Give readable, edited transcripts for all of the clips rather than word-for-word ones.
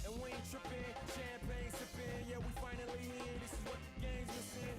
And we ain't tripping, champagne sipping. Yeah, we finally here. This is what the game's missing.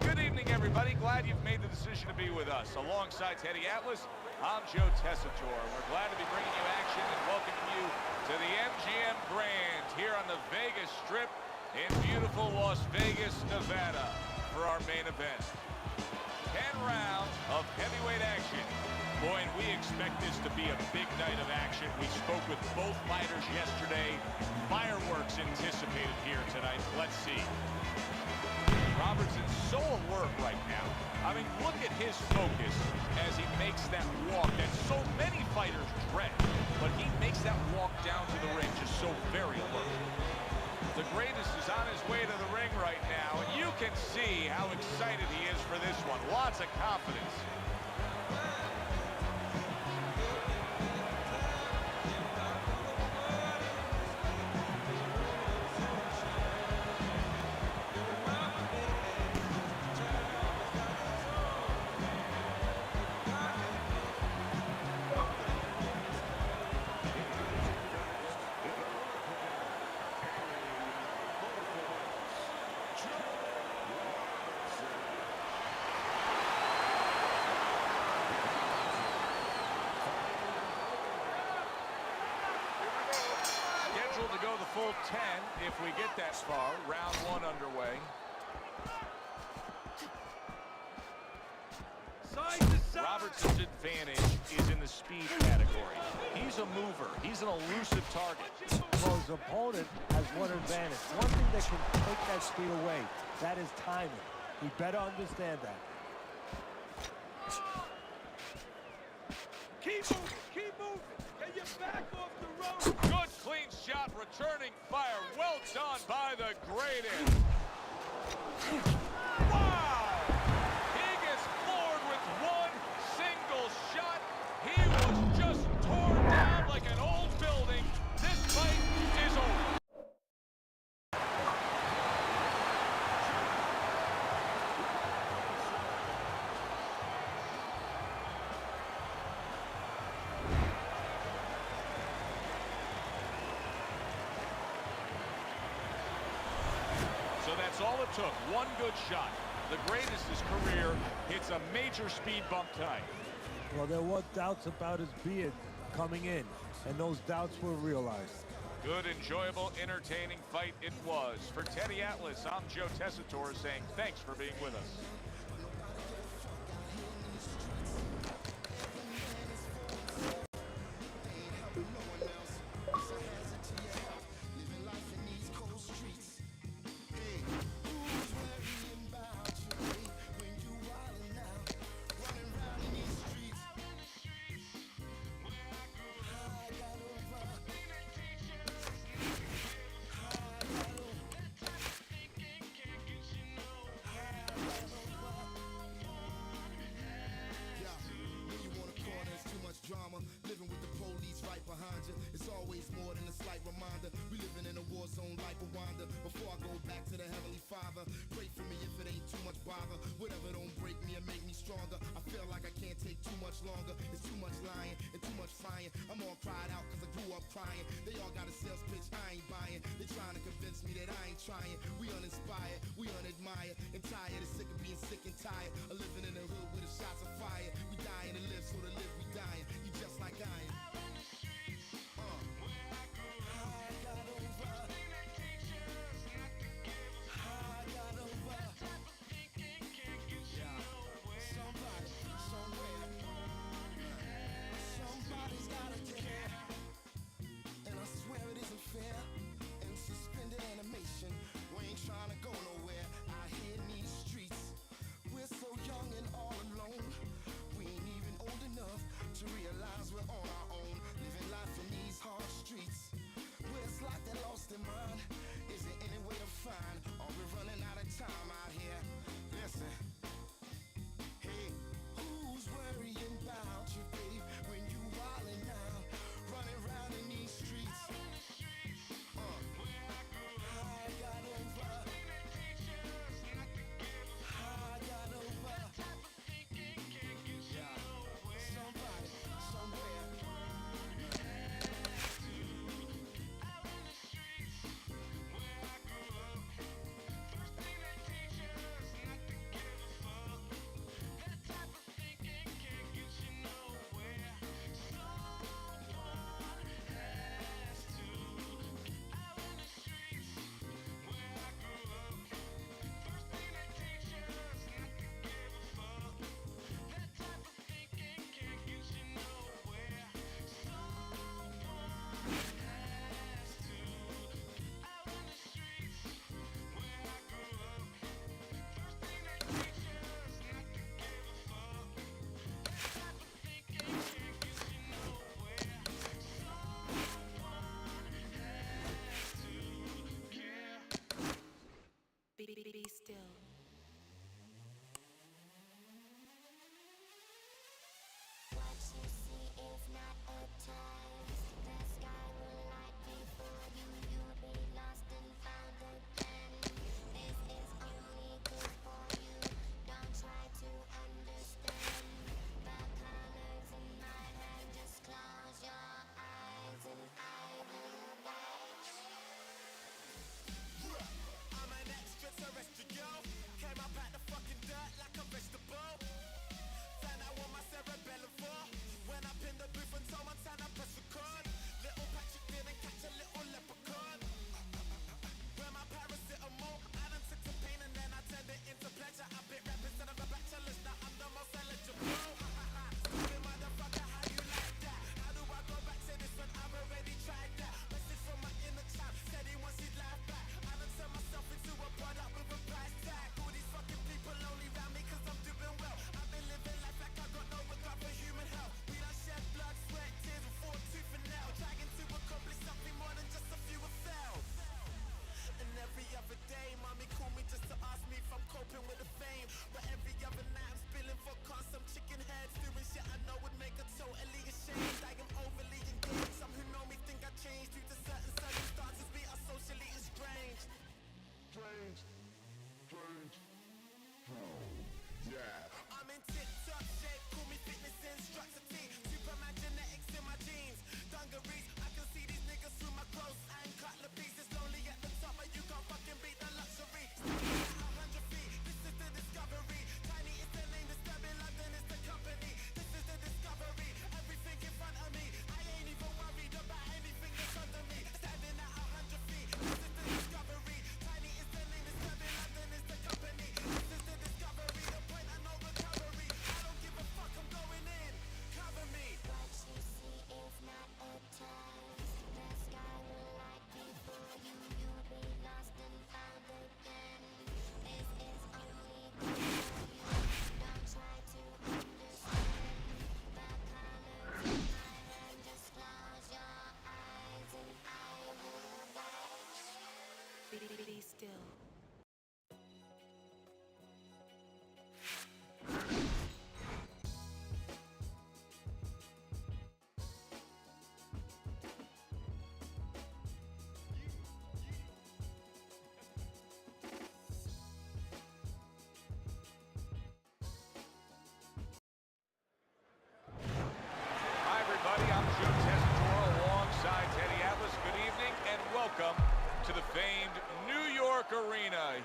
Good evening, everybody. Glad you've made the decision to be with us. Alongside Teddy Atlas, I'm Joe Tessitore. We're glad to be bringing you action and welcoming you to the MGM Grand here on the Vegas Strip in beautiful Las Vegas, Nevada for our main event. 10 rounds of heavyweight action. Boy, and we expect this to be a big night of action. We spoke with both fighters yesterday. Fireworks anticipated here tonight. Let's see. Robertson's so alert right now. I mean, look at his focus as he makes that walk that so many fighters dread. But he makes that walk down to the ring just so very alert. The greatest is on his way to the ring right now, and you can see how excited he is for this one. Lots of confidence. To go the full 10 if we get that far. Round one underway. Side to side. Robertson's advantage is in the speed category. He's a mover. He's an elusive target. Well, his opponent has one advantage. One thing that can take that speed away, that is timing. He better understand that. Keep moving, keep moving. Get your back off the road. Good clean shot, returning fire. Well done by the greatest. Wow! He gets floored with one single shot. He was just torn down like an old building. This fight is over. So that's all it took, one good shot. The greatest his career hits a major speed bump tonight. Well, there were doubts about his beard coming in, and those doubts were realized. Good, enjoyable, entertaining fight it was. For Teddy Atlas, I'm Joe Tessitore saying thanks for being with us. Drama, living with the police right behind you. It's always more than a slight reminder. We living in a war zone like Rwanda. Before I go back to the Heavenly Father, pray for me if it ain't too much bother. Whatever don't break me and make me stronger. I feel like I can't take too much longer. It's too much lying and too much crying. I'm all cried out cause I grew up crying. They all got a sales pitch I ain't buying. They trying to convince me that I ain't trying. We uninspired, we unadmired, and tired of sick of being sick and tired of living in the hood with the shots of fire. We dying to live, so to live we dying. You just like I am. Somebody's gotta care, and I swear it isn't fair. And suspended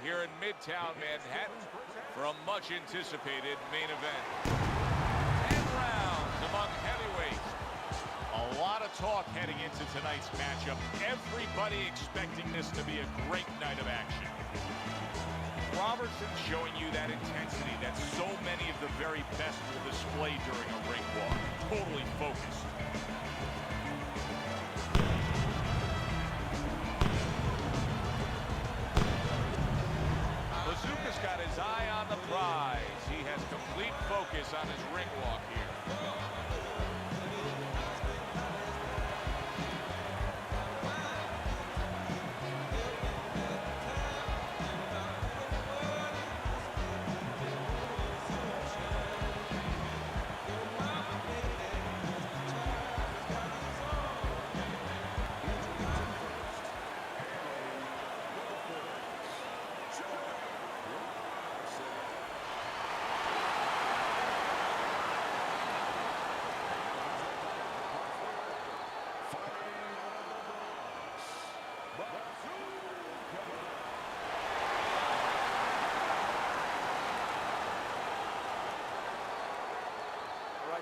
here in Midtown Manhattan for a much-anticipated main event. 10 rounds among heavyweights. A lot of talk heading into tonight's matchup. Everybody expecting this to be a great night of action. Robertson showing you that intensity that so many of the very best will display during a ring walk. Totally focused. Bazooka's got his eye on the prize. He has complete focus on his ring walk here.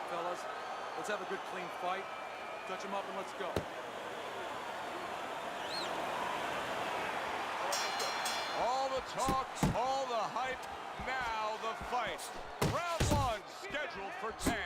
Fellas, let's have a good clean fight. Touch him up and let's go. All the talk, all the hype, now the fight. Round 1 scheduled for 10.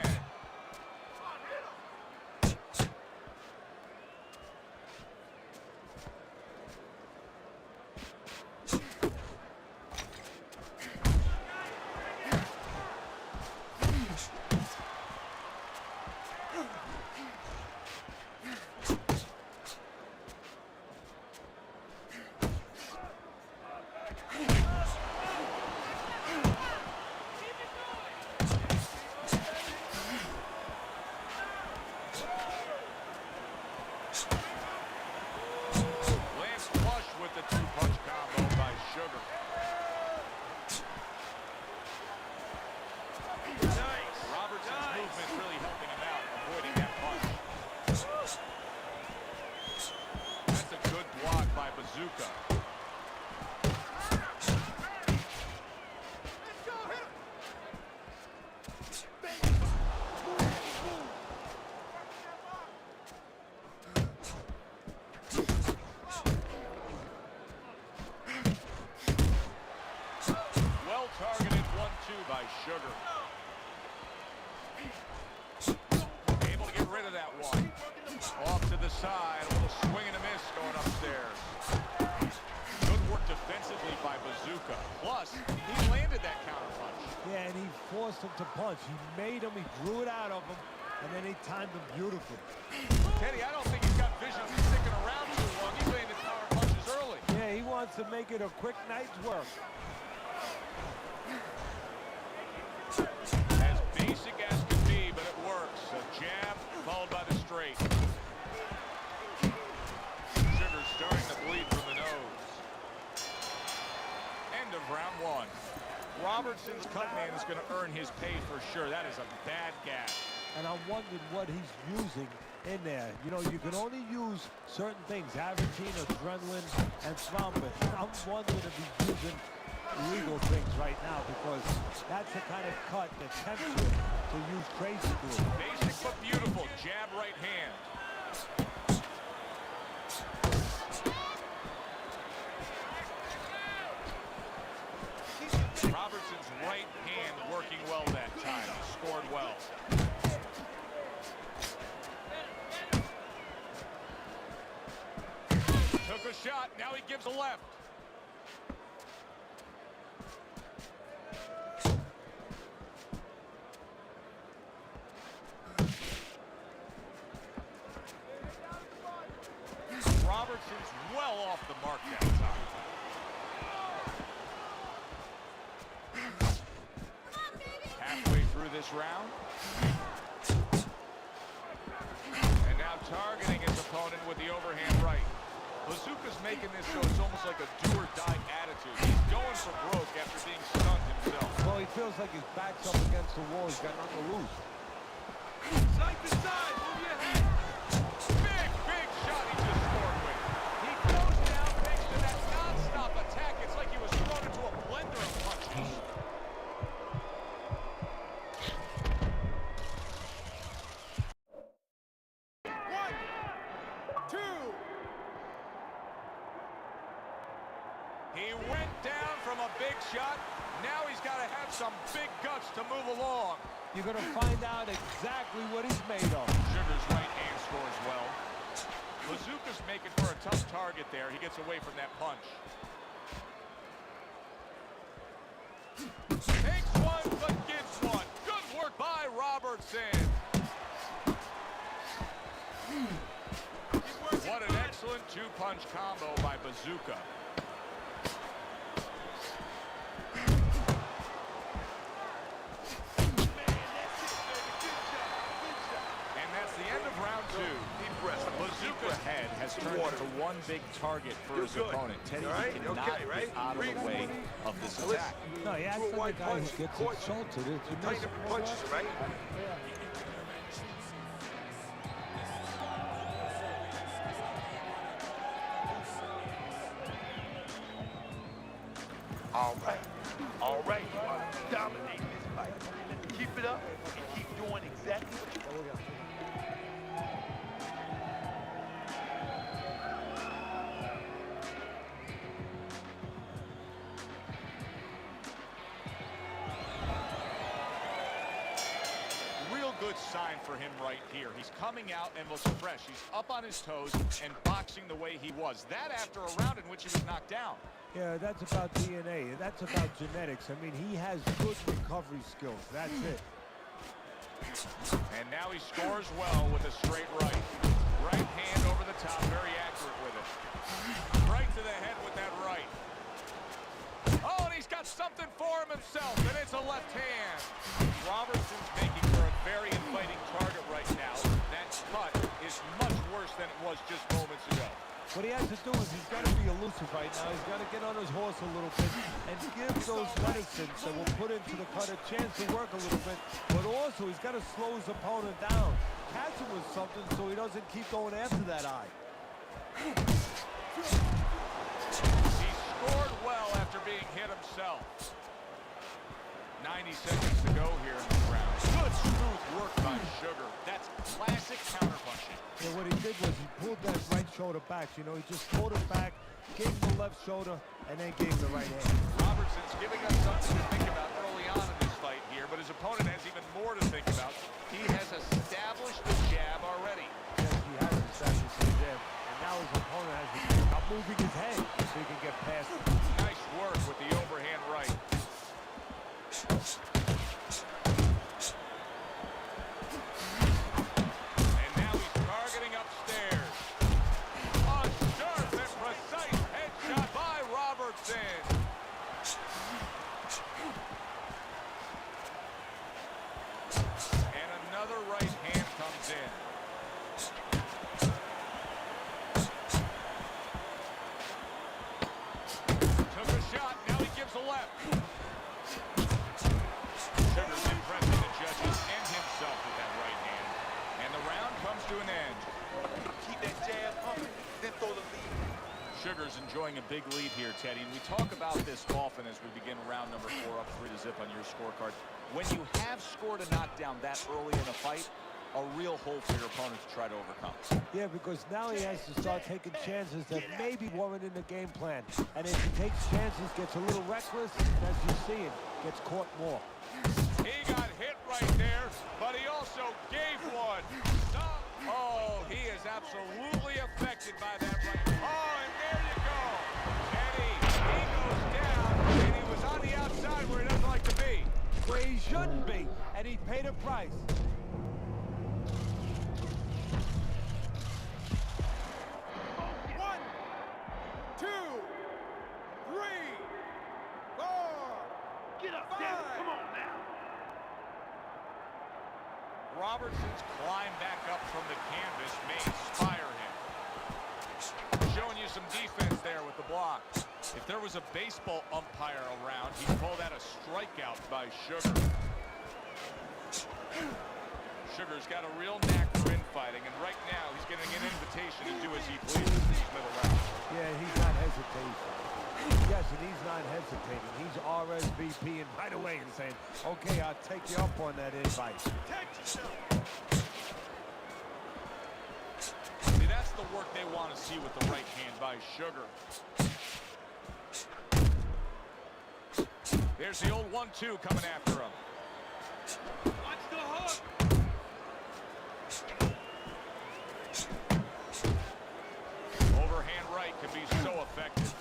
Targeted 1-2 by Sugar. Able to get rid of that one. Off to the side, a little swing and a miss going upstairs. Good work defensively by Bazooka. Plus, he landed that counter punch. Yeah, and he forced him to punch. He made him, he drew it out of him, and then he timed him beautifully. Teddy, I don't think he's got vision of sticking around too long. He's landed counter punches early. Yeah, he wants to make it a quick night's work. As basic as can be, but it works. A jab followed by the straight. Sugar's starting to bleed from the nose. End of round 1. Robertson's cut man is going to earn his pay for sure. That is a bad gap. And I'm wondering what he's using in there. You know, you can only use certain things, Aventine, adrenaline, and thrombin. I'm wondering if he's using legal things right now, because that's the kind of cut that tempts you to use crazy glue. Basic but beautiful. Jab right hand. Robertson's right hand working well that time. He scored well. Took a shot. Now he gives a left. Robertson's well off the mark that time. Halfway through this round. And now targeting his opponent with the overhand right. Bazooka's making this so it's almost like a do-or-die attitude. He's going for broke after being stunned himself. Well, he feels like his back's up against the wall. He's got nothing to lose. Side to side, move your head. Big shot he just scored with. He goes down thanks to that non-stop attack. It's like he was thrown He went down from a big shot. Now he's got to have some big guts to move along. You're going to find out exactly what he's made of. Sugar's right hand scores well. Bazooka's making for a tough target there. He gets away from that punch. Takes one, but gives one. Good work by Robertson. What an excellent two-punch combo by Bazooka. And that's the end of round two. Bazooka's head has turned into one big target for his opponent. Teddy cannot get out of the way of this attack. No, he acts like a guy who gets insulted. If you miss punches, right? All right, you are dominating this fight. Keep it up and keep doing exactly what you're doing. Real good sign for him right here. He's coming out and looks fresh. He's up on his toes and boxing the way he was. That after a round in which he was knocked down. Yeah, that's about DNA. That's about genetics. I mean, he has good recovery skills. That's it. And now he scores well with a straight right. Right hand over the top, very accurate with it. Right to the head with that right. Oh, and he's got something for him himself, and it's a left hand. Robertson's making for a very inviting target right now. That cut is much worse than it was just moments ago. What he has to do is he's got to be elusive right now. He's got to get on his horse a little bit and give those medicines that will put into the cut a chance to work a little bit. But also, he's got to slow his opponent down. Catch him with something so he doesn't keep going after that eye. He scored well after being hit himself. 90 seconds to go here in the round. Good smooth work by Sugar. That's classic counterpunching. Yeah, what he did was he pulled that right shoulder back. You know, he just pulled it back, gave him the left shoulder, and then gave him the right hand. Robertson's giving us something to think about early on in this fight here, but his opponent has even more to think about. He has established the jab already. Yes, he has established the jab, and now his opponent has to think about moving his head so he can get past it. Nice work with the overhand right. And now he's targeting upstairs. A sharp and precise headshot by Robertson. And another right hand comes in. Took a shot, now he gives a left. Sugar's impressing the judges and himself with that right hand. And the round comes to an end. Keep that jab pumping, then throw the lead. Sugar's enjoying a big lead here, Teddy, and we talk about this often as we begin round number 4 up 3-0 on your scorecard. When you have scored a knockdown that early in a fight, a real hole for your opponent to try to overcome. Yeah, because now he has to start taking chances that maybe weren't in the game plan. And if he takes chances, gets a little reckless, as you see it, gets caught more. He got hit right there, but he also gave one. Oh, he is absolutely affected by that right. Oh, and there you go. Eddie, he goes down, and he was on the outside where he doesn't like to be. Where he shouldn't be, and he paid a price. One, two, three, four. Get up, damn it. Come on now. Robertson's climb back up from the canvas may inspire him. Showing you some defense there with the block. If there was a baseball umpire around, he'd call that a strikeout by Sugar. Sugar's got a real knack for infighting, and right now he's getting an invitation to do as he pleases in these middle rounds. Yeah, he's not hesitating. Yes, and he's not hesitating. He's RSVPing right away and saying, okay, I'll take you up on that invite. See, that's the work they want to see with the right hand by Sugar. There's the old 1-2 coming after him. Watch the hook. Overhand right can be so effective.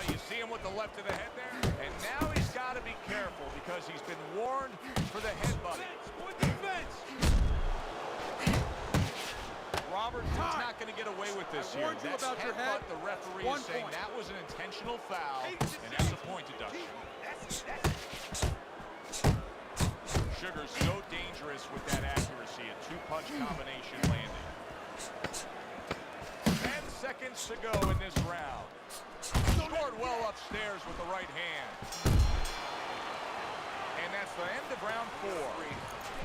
You see him with the left of the head there? And now he's got to be careful because he's been warned for the headbutt. Robertson's not going to get away with this here. That's headbutt. The referee is saying that was an intentional foul, and that's a point deduction. Sugar's so dangerous with that accuracy. A two-punch combination landing. 10 seconds to go in this round. Scored well upstairs with the right hand. And that's the end of round 4.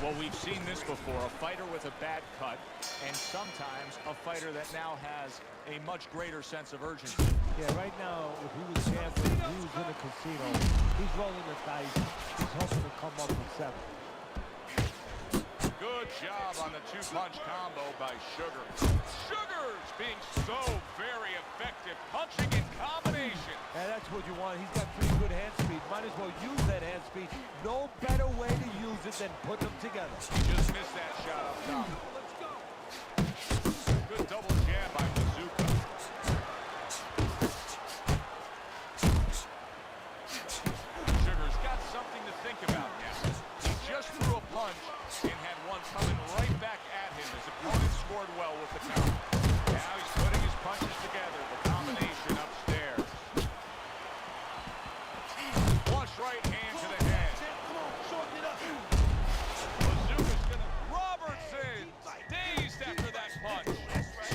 Well, we've seen this before. A fighter with a bad cut, and sometimes a fighter that now has a much greater sense of urgency. Yeah, right now, if he was gambling, he was in a casino. He's rolling the dice. He's hoping to come up with 7. Good job on the two-punch combo by Sugar. Sugar's being so very effective, punching in combination. And that's what you want. He's got pretty good hand speed. Might as well use that hand speed. No better way to use it than putting them together. Just missed that shot up top. Let's go. Good double jab by Bazooka. Sugar's got something to think about now. He just threw a punch and had one coming right back at him. His opponent scored well with the counter. Now he's putting his punches together. The combination upstairs. Flush right hand to the head. Come on, shorten it up. Bazooka's gonna... Robertson! Dazed after that punch.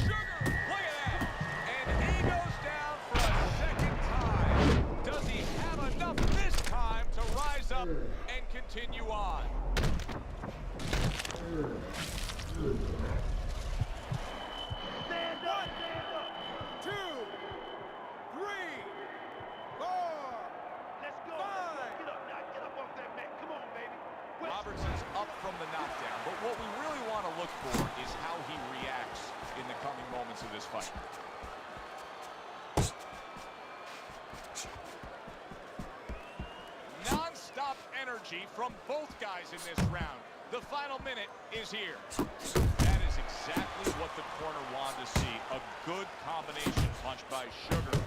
Sugar! Look at that! And he goes down for a second time. Does he have enough this time to rise up and continue on? Stand up, stand up. 2, 3, 4. Let's go. Five. Get up now. Get up off that mat. Come on, baby. Robertson's up from the knockdown, but what we really want to look for is how he reacts in the coming moments of this fight. Non-stop energy from both guys in this round. The final minute is here. That is exactly what the corner wanted to see. A good combination punch by Sugar.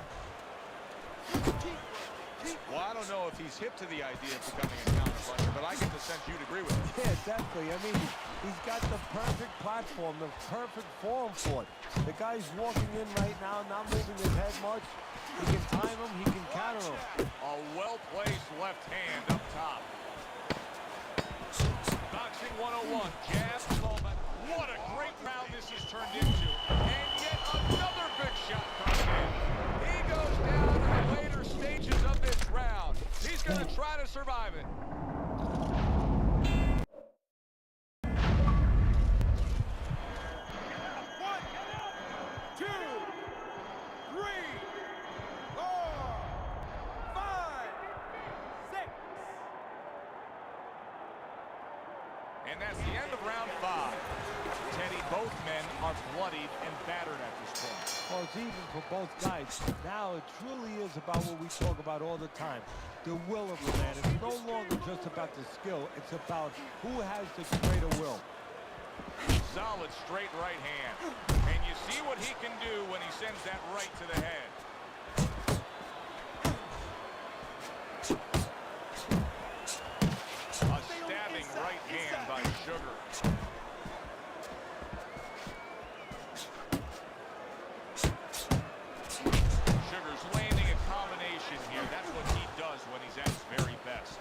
Well, I don't know if he's hip to the idea of becoming a counter-puncher, but I get the sense you'd agree with him. Yeah, definitely. I mean, he's got the perfect platform, the perfect form for it. The guy's walking in right now, not moving his head much. He can time him, he can counter him. A well-placed left hand up top. Boxing 101, jab, moment. What a great round this has turned into. And yet another big shot comes in. He goes down in the later stages of this round. He's going to try to survive it. And that's the end of round 5. Teddy, both men are bloodied and battered at this point. Well, it's even for both guys. Now it truly is about what we talk about all the time. The will of the man. It's no longer just about the skill. It's about who has the greater will. Solid straight right hand. And you see what he can do when he sends that right to the head. A stabbing right hand by Sugar. Sugar's landing a combination here. That's what he does when he's at his very best.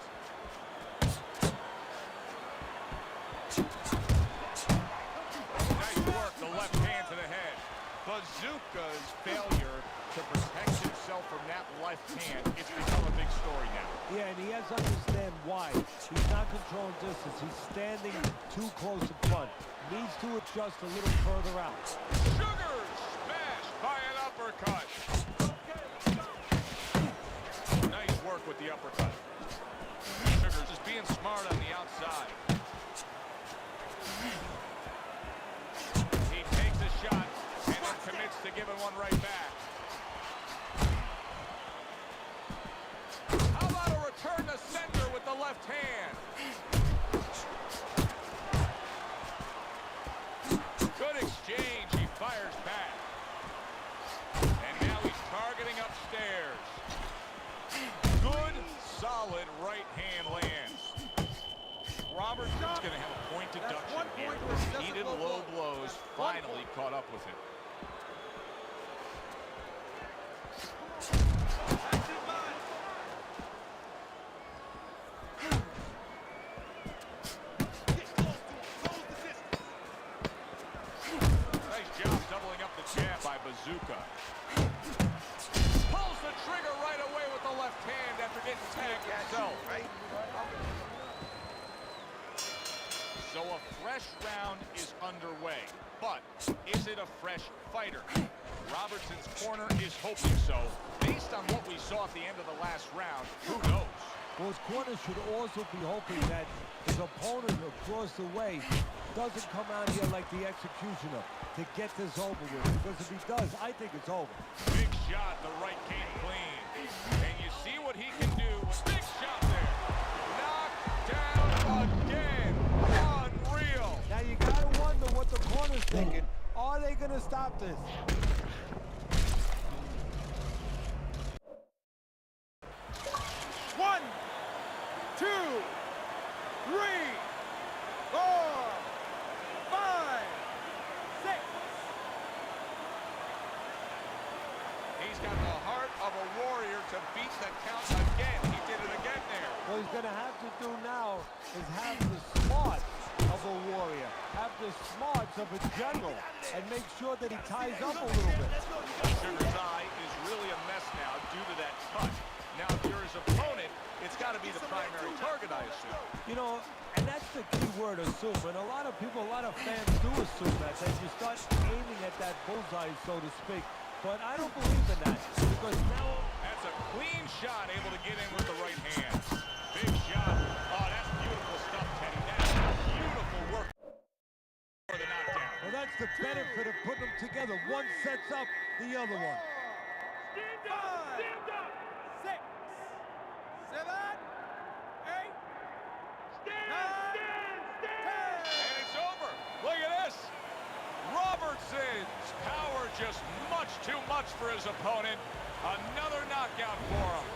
Nice work, the left hand to the head. Bazooka's failure to protect himself from that left hand, it's become a big story now. Yeah, and he has to understand why. He's not controlling distance. He's standing too close in front. Needs to adjust a little further out. Sugar smashed by an uppercut. Nice work with the uppercut. Sugar just being smart on the outside. He takes a shot and then commits to giving one right back. How about a fires back. And now he's targeting upstairs. Good, solid right hand lands. Robertson's going to have a point deduction here. Repeated low blows finally caught up with him. Nice job doubling up the jab by Bazooka. Pulls the trigger right away with the left hand after getting tagged himself. So a fresh round is underway, but is it a fresh fighter? Robertson's corner is hoping so. Based on what we saw at the end of the last round, who knows? Well, his corner should also be hoping that his opponent across the way doesn't come out here like the executioner to get this over with. Because if he does, I think it's over. Big shot, the right came clean. And you see what he can do. Big shot there. Knocked down again. Unreal. Now you gotta wonder what the corner's thinking. Are they gonna stop this? One, two, three, 4, 5, 6. He's got the heart of a warrior to beat the count again. He did it again there. What he's gonna have to do now is have the smarts of a warrior, have the smarts of a general, and make sure that he ties up a little bit. Sugar's eye is really a mess now due to that cut. Now, if you're his opponent, it's got to be the primary target, I assume. You know, and that's the key word, assume. And a lot of people, a lot of fans do assume that you start aiming at that bullseye, so to speak. But I don't believe in that, because now... That's a clean shot, able to get in with the right hand. Big shot. Oh, that's beautiful stuff, Teddy. That's beautiful work for the knockdown. Well, that's the benefit of putting them together. One sets up the other one. Stand up! Stand up! 6, 7, 8, stand! And it's over. Look at this. Robertson's power just much too much for his opponent. Another knockout for him.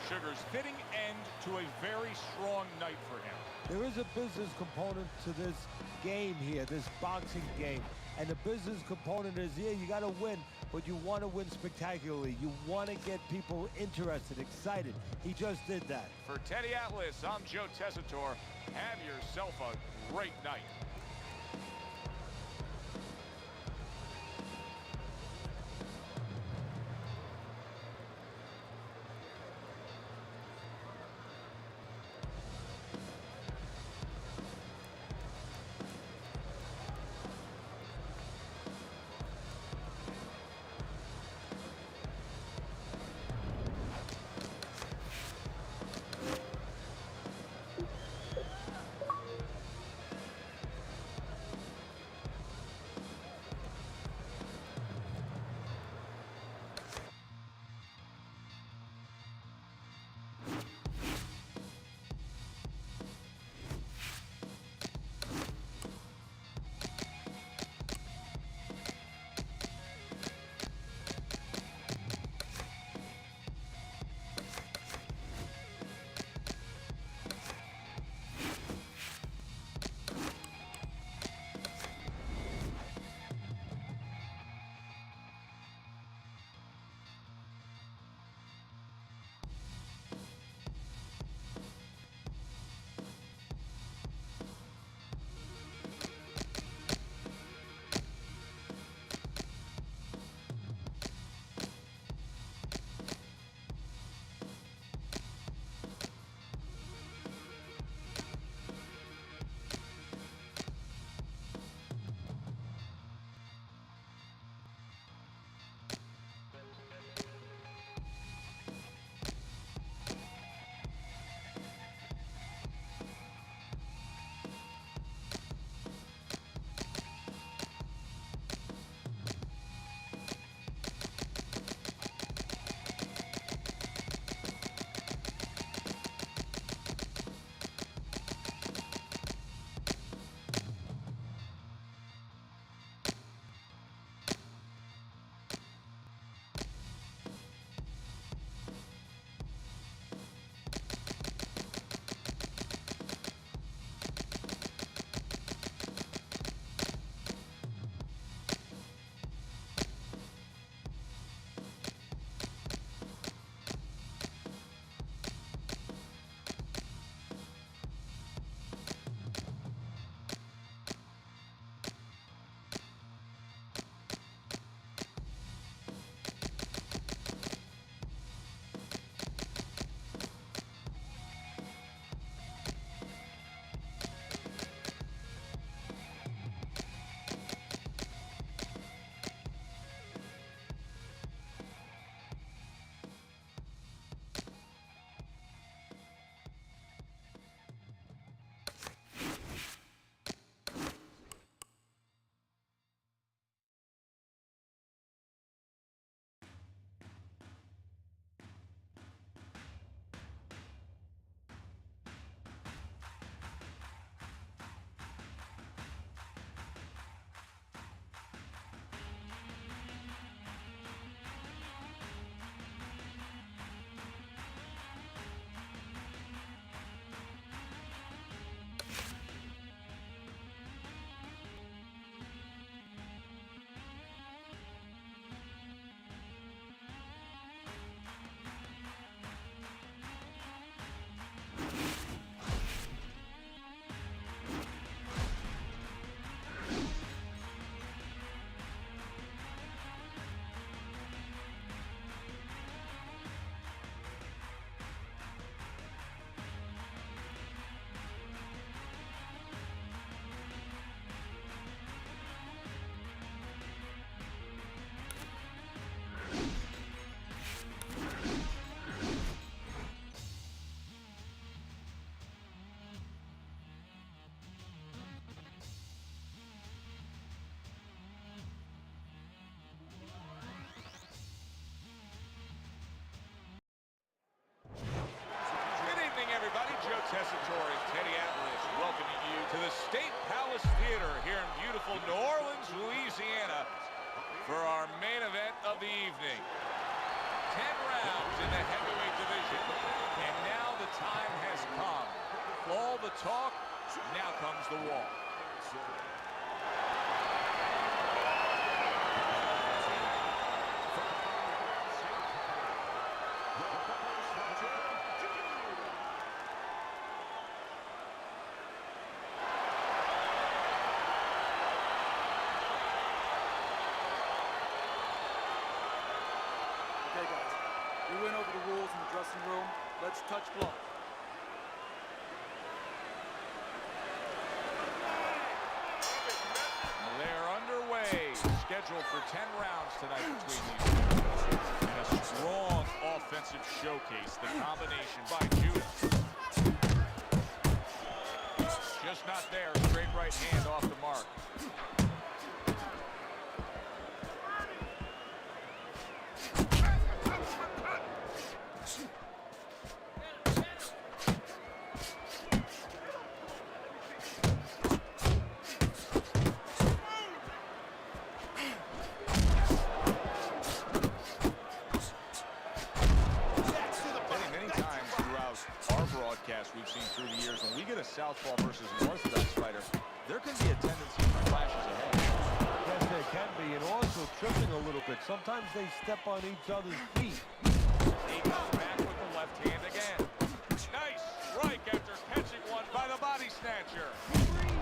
Sugar's fitting end to a very strong night for him. There is a business component to this game here, this boxing game. And the business component is, yeah, you got to win, but you want to win spectacularly. You want to get people interested, excited. He just did that. For Teddy Atlas, I'm Joe Tessitore. Have yourself a great night. State Palace Theater here in beautiful New Orleans, Louisiana for our main event of the evening. 10 rounds in the heavyweight division, and now the time has come. All the talk, now comes the walk. Okay, guys, we went over the rules in the dressing room. Let's touch gloves. They're underway, scheduled for 10 rounds tonight between these two. And a strong offensive showcase, the combination by Judah. Just not there, straight right hand off the mark. We've seen through the years, when we get a southpaw versus an orthodox fighter, there can be a tendency for flashes ahead. Yes, there can be, and also tripping a little bit. Sometimes they step on each other's feet. He comes back with the left hand again. Nice strike after catching one by the body snatcher.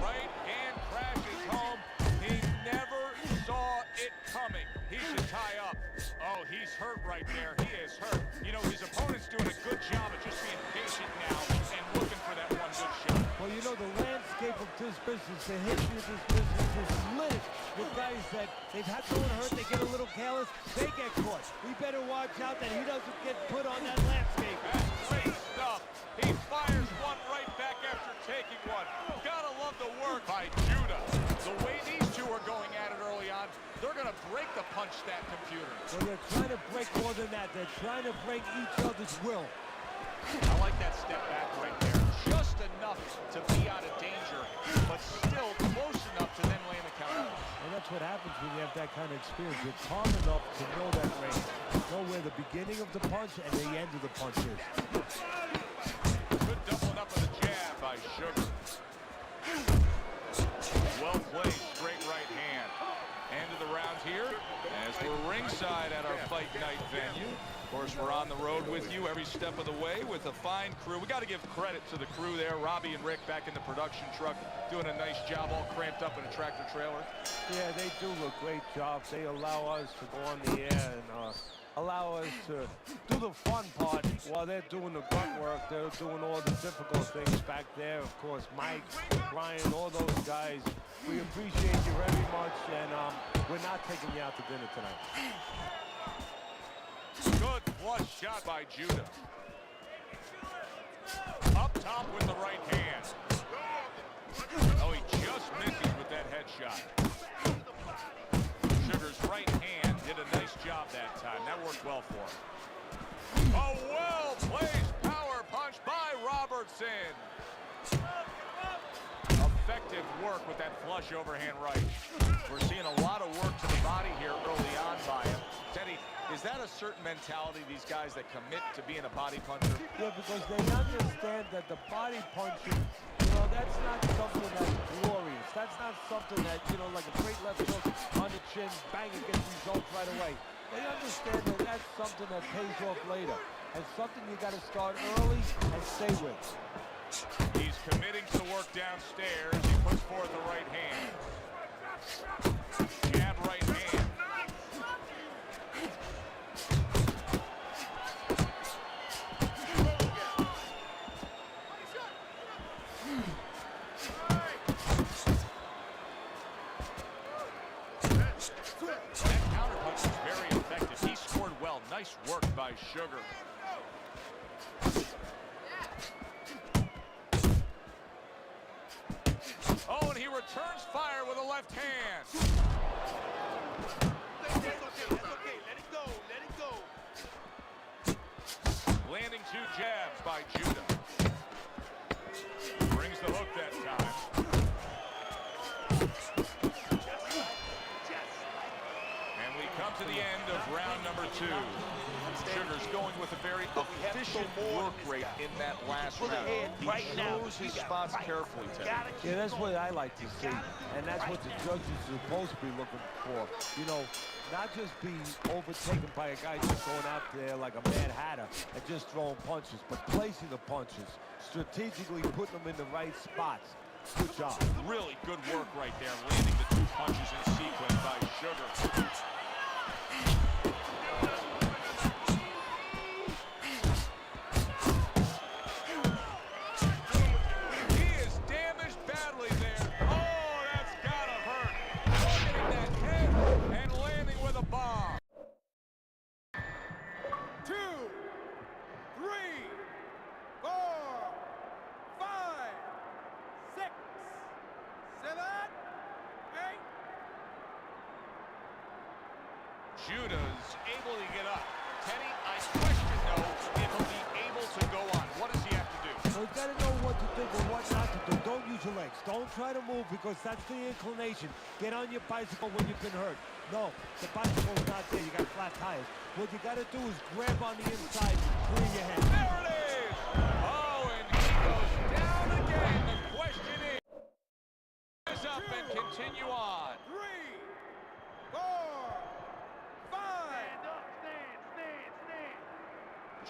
Right hand crashes home. He never saw it coming. He should tie up. Oh, he's hurt right there. He is hurt. You know, his opponent's doing a good job of just being patient now and looking for that one good shot. Well, you know, the landscape of this business, the history of this business is littered with guys that they've had someone hurt, they get a little careless, they get caught. We better watch out that he doesn't get put on that landscape. That's great stuff. He fires one right back after taking one. Gotta love the work by Judah. The way these two are going at it early on, they're going to break the punch stat computer. Well, they're trying to break more than that. They're trying to break each other's will. I like that step back right there. Just enough to be out of danger, but still close enough to then land the counter. And that's what happens when you have that kind of experience. You're calm enough to know that range. Know where the beginning of the punch and the end of the punch is. Good doubling up with a jab by Sugar. Well played, straight right hand. End of the round here as we're ringside at our fight night venue. Of course, we're on the road with you every step of the way with a fine crew. We got to give credit to the crew there. Robbie and Rick back in the production truck doing a nice job, all cramped up in a tractor trailer. Yeah, they do a great job. They allow us to go on the air and allow us to do the fun part while they're doing the grunt work. They're doing all the difficult things back there. Of course, Mike, Brian, all those guys. We appreciate you very much, and we're not taking you out to dinner tonight. Good flush shot by Judah. Up top with the right hand. Oh, he just misses with that headshot. Sugar's right hand did a nice job that time. That worked well for him. A well-placed power punch by Robertson. Effective work with that flush overhand right. We're seeing a lot of work to the body here early on by him. Teddy, is that a certain mentality, these guys that commit to being a body puncher? Yeah, because they understand that the body punching, you know, that's not something that's glorious. That's not something that, you know, like a straight left hook on the chin, bang, it gets results right away. They understand that that's something that pays off later. And something you got to start early and stay with. He's committing to work downstairs. He puts forth the right hand. Jab right hand. That counter punch is very effective. He scored well. Nice work by Sugar. Oh, and he returns fire with a left hand. That's okay. Let it go. Let it go. Landing two jabs by Judah. Brings the hook that time. the end of round number 2. Sugar's going with a very efficient work rate in that last round. He chose his spots carefully, Ted. Yeah, that's what I like to see, and that's what the judges are supposed to be looking for. You know, not just be overtaken by a guy just going out there like a Mad Hatter and just throwing punches, but placing the punches, strategically putting them in the right spots. Good job. Really good work right there, landing the 2 punches in sequence by Sugar. Judah's able to get up. Teddy, I question, though, if he'll be able to go on. What does he have to do? Well, he's got to know what to do and what not to do. Don't use your legs. Don't try to move because that's the inclination. Get on your bicycle when you've been hurt. No, the bicycle's not there. You got flat tires. What you got to do is grab on the inside and clear your head. There it is! Oh, and he goes down again. The question is up and continue on. 3, 4, 5.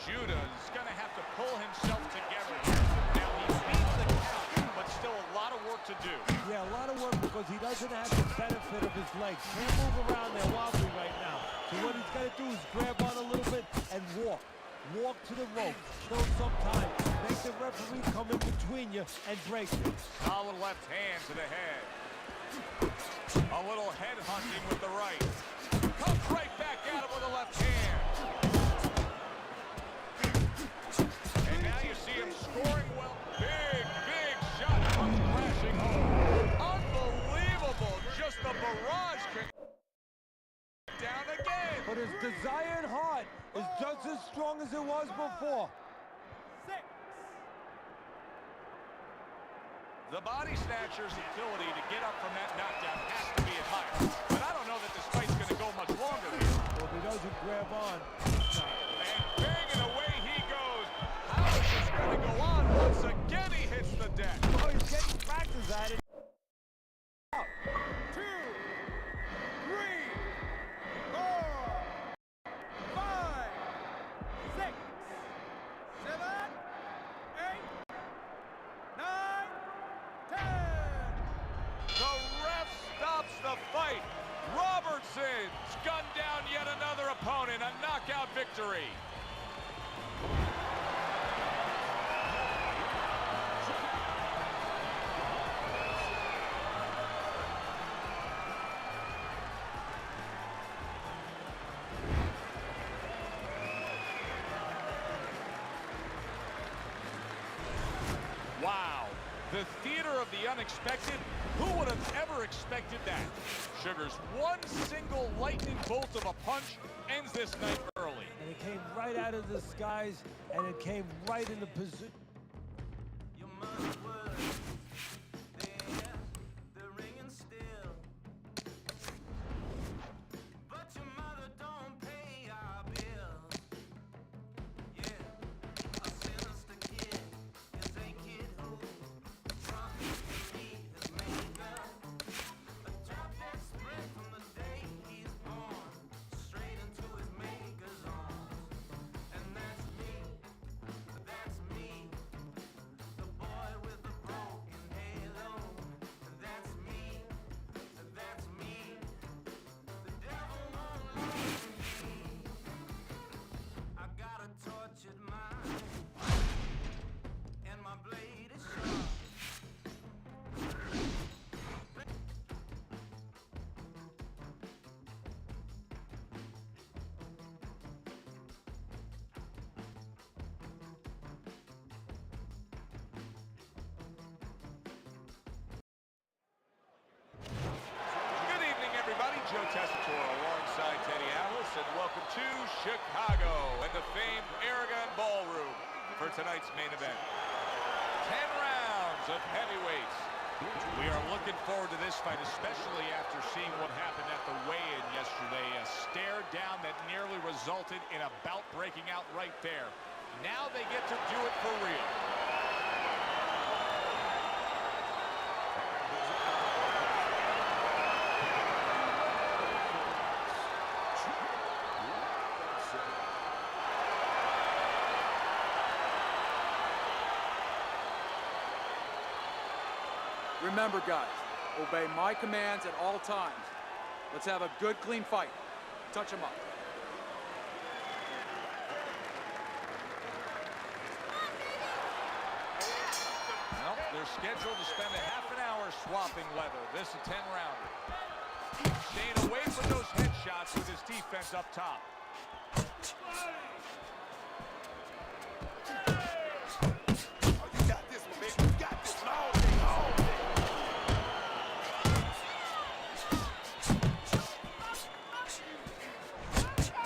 Judah's going to have to pull himself together here. Now, he beats the count, but still a lot of work to do. Yeah, a lot of work because he doesn't have the benefit of his legs. Can't move around there wobbly right now. So what he's got to do is grab on a little bit and walk. Walk to the rope. Kill some time. Make the referee come in between you and break you. Solid left hand to the head. A little head hunting with the right. Comes right back at him with the left hand. And now you see him scoring well. Big shot comes crashing home. Unbelievable. Just a barrage. Down again. But his desired heart is just as strong as it was before. 6. The body snatcher's ability to get up from that knockdown has to be admired. But I don't know that this fight's going to go much longer here. Well, if he doesn't grab on. And bang, and away he goes. How is this going to go on? Once again, he hits the deck. Oh, he's getting practice at it. 2, 3, 4, 5, 6, 7, 8, 9, 10. The ref stops the fight. Robertson's gunned down yet another opponent. A knockout victory. Wow, the theater of the unexpected. Who would have ever expected that? Sugar's one single lightning bolt of a punch ends this night early. And it came right out of the skies, and it came right in the position. Joe Tessitore alongside Teddy Atlas, and welcome to Chicago and the famed Aragon Ballroom for tonight's main event. 10 rounds of heavyweights We are looking forward to this fight, especially after seeing what happened at the weigh-in yesterday. A stare down that nearly resulted in a bout breaking out right there. Now they get to do it for real. Remember, guys, obey my commands at all times. Let's have a good, clean fight. Touch him up. Well, they're scheduled to spend a half an hour swapping leather. This a 10-rounder. Staying away from those headshots with his defense up top. You got this one, baby. You got this one all day, all day.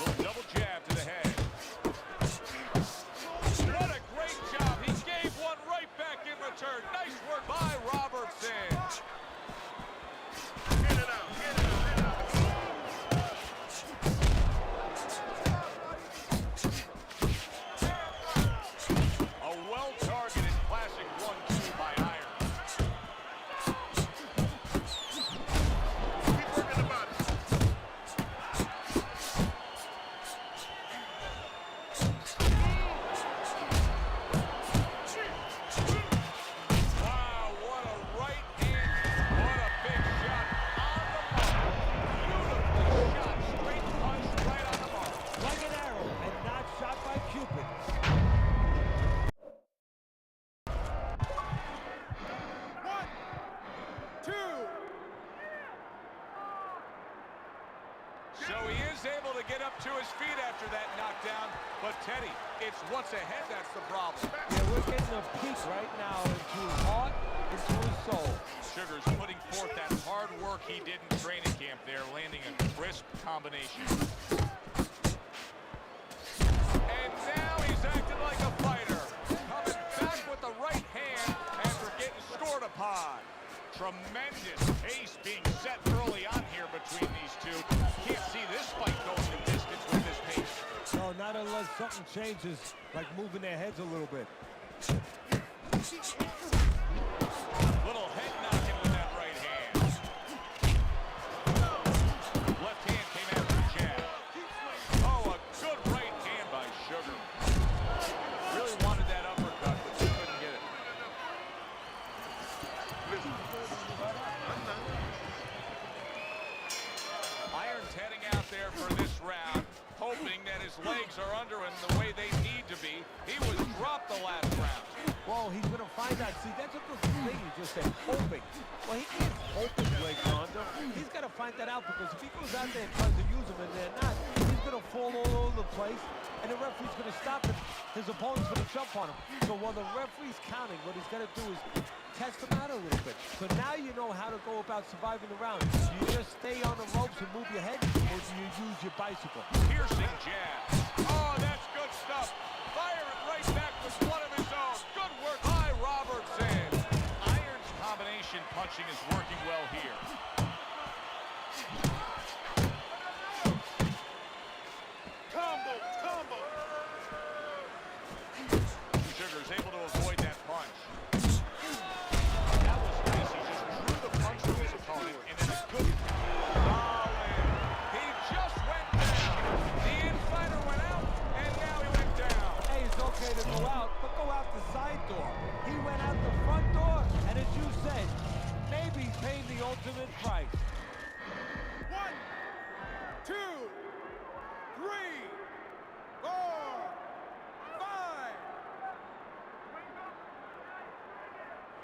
Little double jab to the head. What a great job. He gave one right back in return. Nice work by Robertson. Get it out, get it out, get it out. A well-targeted classic 1-2 by Iron. Keep working the body. Wow, what a right hand. What a big shot on the mark. Beautiful shot. Straight punch right on the mark. Like an arrow and not shot by Cupid. One, two. So he is able to get up to his feet after that knockdown. But Teddy, it's what's ahead that's the problem. Yeah, we're getting a peek right now into his heart, into his soul. Sugar's putting forth that hard work he did in training camp there, landing a crisp combination. And now he's acting like a fighter. Coming back with the right hand after getting scored upon. Tremendous pace being set early on here between these two. Can't see this fight going the distance with this pace. No, not unless something changes, like moving their heads a little bit. Little head knocking with that right hand. Left hand came after the jab. Oh, a good right hand by Sugar. Really wanted that uppercut, but he couldn't get it. Iron's heading out there for this round, hoping that his legs are under him the way they need to be. He was dropped the last round. Well, he's going to find out. See, that's a good thing you just said, hoping. Well, he can't hope his legs are under. He's got to find that out because if he goes out there and tries to use them and they're not, he's going to fall all over the place, and the referee's going to stop him. His opponent's going to jump on him. So while the referee's counting, what he's got to do is test him out a little bit. So now you know how to go about surviving the round. Do you just stay on the ropes and move your head, or do you use your bicycle? Piercing jab. Oh, that's good stuff. Fire it right back with one of his own. Good work by Robertson. Iron's combination punching is working well here. Combo, combo. Sugar's able to avoid that punch. That was nice. He just drew the punch from his opponent and then a good solid. He just went down. The insider went out and now he went down. Hey, it's okay to go out, but go out the side door. He went out the front door, and as you said, maybe he's paying the ultimate price. One, two, three, four, five.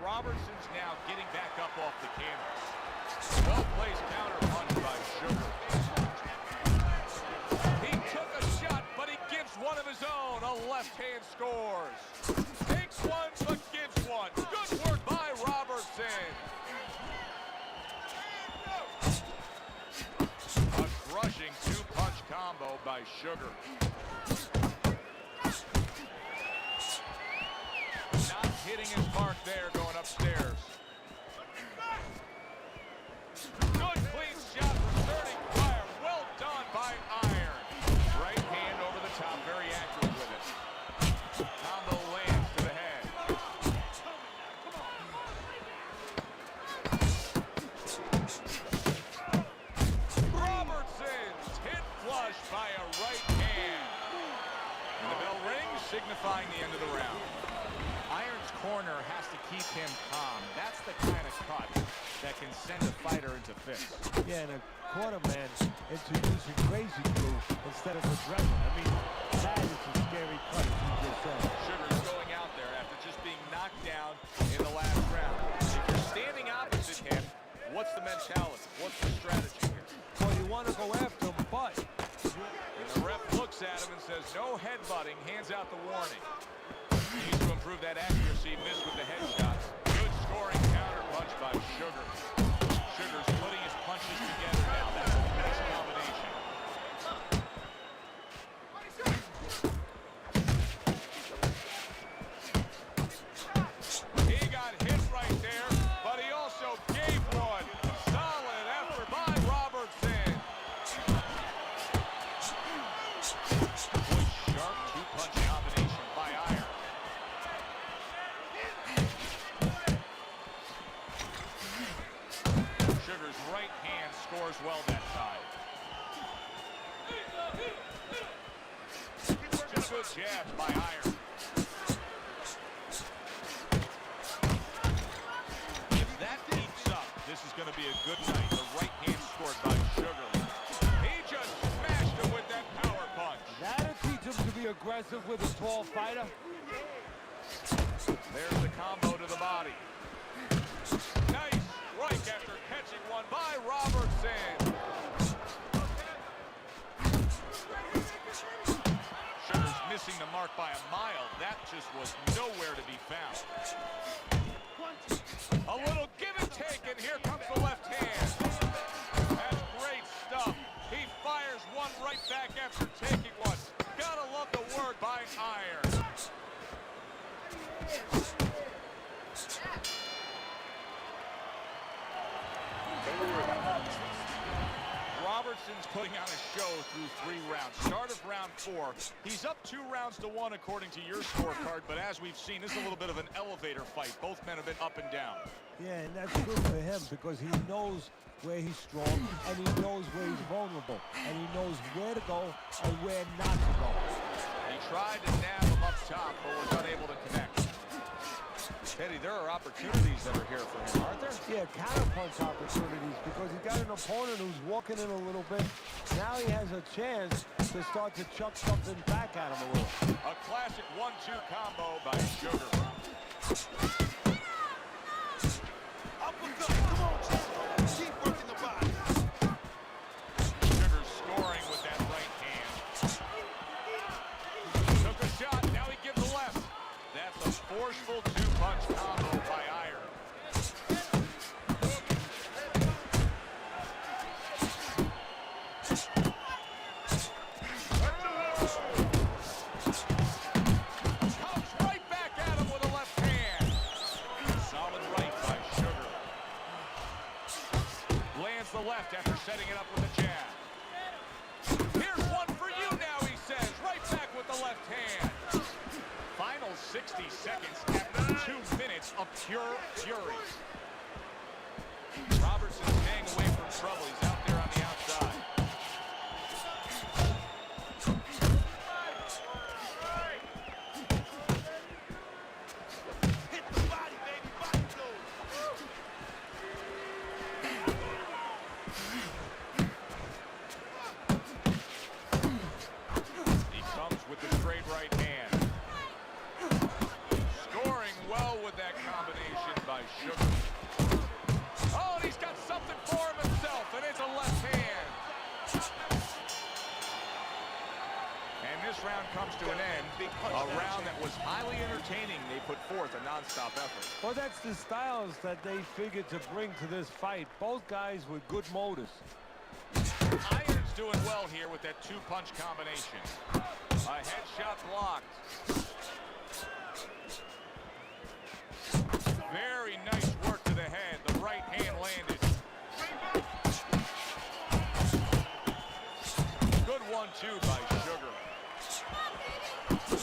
Robertson's now getting back up off the canvas. Well-placed counter punch by Sugar. He took a shot, but he gives one of his own. A left hand scores. Takes one, but gives one. Good work by Robertson. A crushing two-punch combo by Sugar. Not hitting his mark there going upstairs. signifying the end of the round. Iron's corner has to keep him calm. That's the kind of cut that can send a fighter into fits. Yeah, and a corner man introducing crazy glue instead of adrenaline. I mean, that is a scary cut, as you just said. Sugar's going out there after just being knocked down in the last round. If you're standing opposite him, what's the mentality? What's the strategy here? Well, you want to go after him, but And the ref looks at him and says, no headbutting, hands out the warning. He needs to improve that accuracy, missed with the headshots. Good scoring counter punch by Sugar. Sugar's putting his punches together now. That's a nice combination. He got hit right there, but he also gave one. Solid effort by Robertson. Boy, sharp two-punch combination by Iron. Sugar's right hand scores well that time. Two good jabs by Iron. If that keeps up, this is going to be a good night. The right hand scored by Sugar. He just smashed him with that power punch. that'll teach him to be aggressive with a tall fighter. There's the combo to the body. Nice strike after catching one by Robertson. Sugar's missing the mark by a mile. That just was nowhere to be found. A little give and take, and here comes the left hand. That's great stuff. He fires one right back after taking one. Gotta love the work by Iron. Robertson's putting on a show through 3 rounds. Start of round 4. He's up 2-1 according to your scorecard, but as we've seen, this is a little bit of an elevator fight. Both men have been up and down. Yeah, and that's good for him because he knows where he's strong and he knows where he's vulnerable and he knows where to go and where not to go. He tried to nab him up top, but was unable to connect. Teddy, there are opportunities that are here for him, aren't there? Yeah, counterpunch opportunities because he's got an opponent who's walking in a little bit. Now he has a chance to start to chuck something back at him a little. A classic 1-2 combo by Sugar. Come on, Chase. Keep working the body. Sugar scoring with that right hand. Took a shot, now he gives the left. That's a forceful 2-punch combo by Iron. Comes right back at him with a left hand. Solid right by Sugar. Lands the left after setting it up with a jab. Here's one for you now, he says. Right back with the left hand. Final 60 seconds after 2 minutes of pure fury. Robertson staying away from trouble. He's out there on the outside. Hit the body, baby. Body blow. He comes with the straight right hand. Scoring well with that combination by Sugar. Oh, and he's got something for him himself, and it's a left hand. And this round comes to an end. A round that was highly entertaining. They put forth a non-stop effort. Well, that's the styles that they figured to bring to this fight. Both guys with good motors. Iron's doing well here with that 2-punch combination. A headshot blocked. Very nice work to the head. The right hand landed. Good 1-2 by Sugar.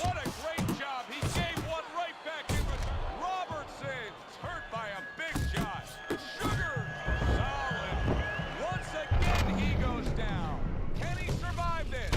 What a great job. He gave one right back in with Robertson's hurt by a big shot. Sugar, solid. Once again, he goes down. Can he survive this?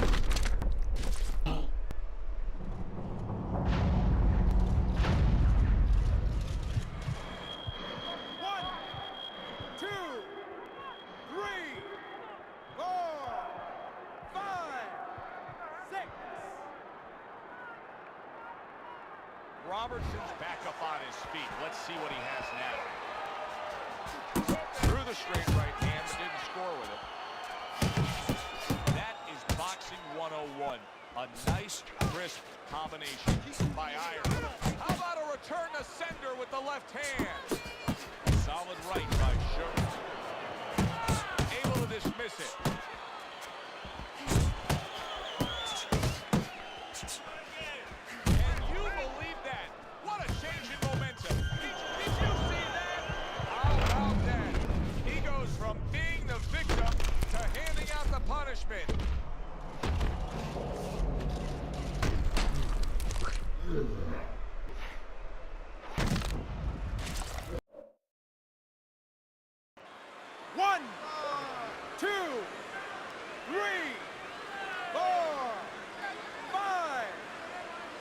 Robertson's back up on his feet. Let's see what he has now. Threw the straight right hand, but didn't score with it. That is boxing 101. A nice, crisp combination by Iron. How about a return to sender with the left hand? Solid right by Sugar. Able to dismiss it. Can you believe that? What a change in momentum. Did you see that? How about that? He goes from being the victim to handing out the punishment. One, 2, 3, 4, 5,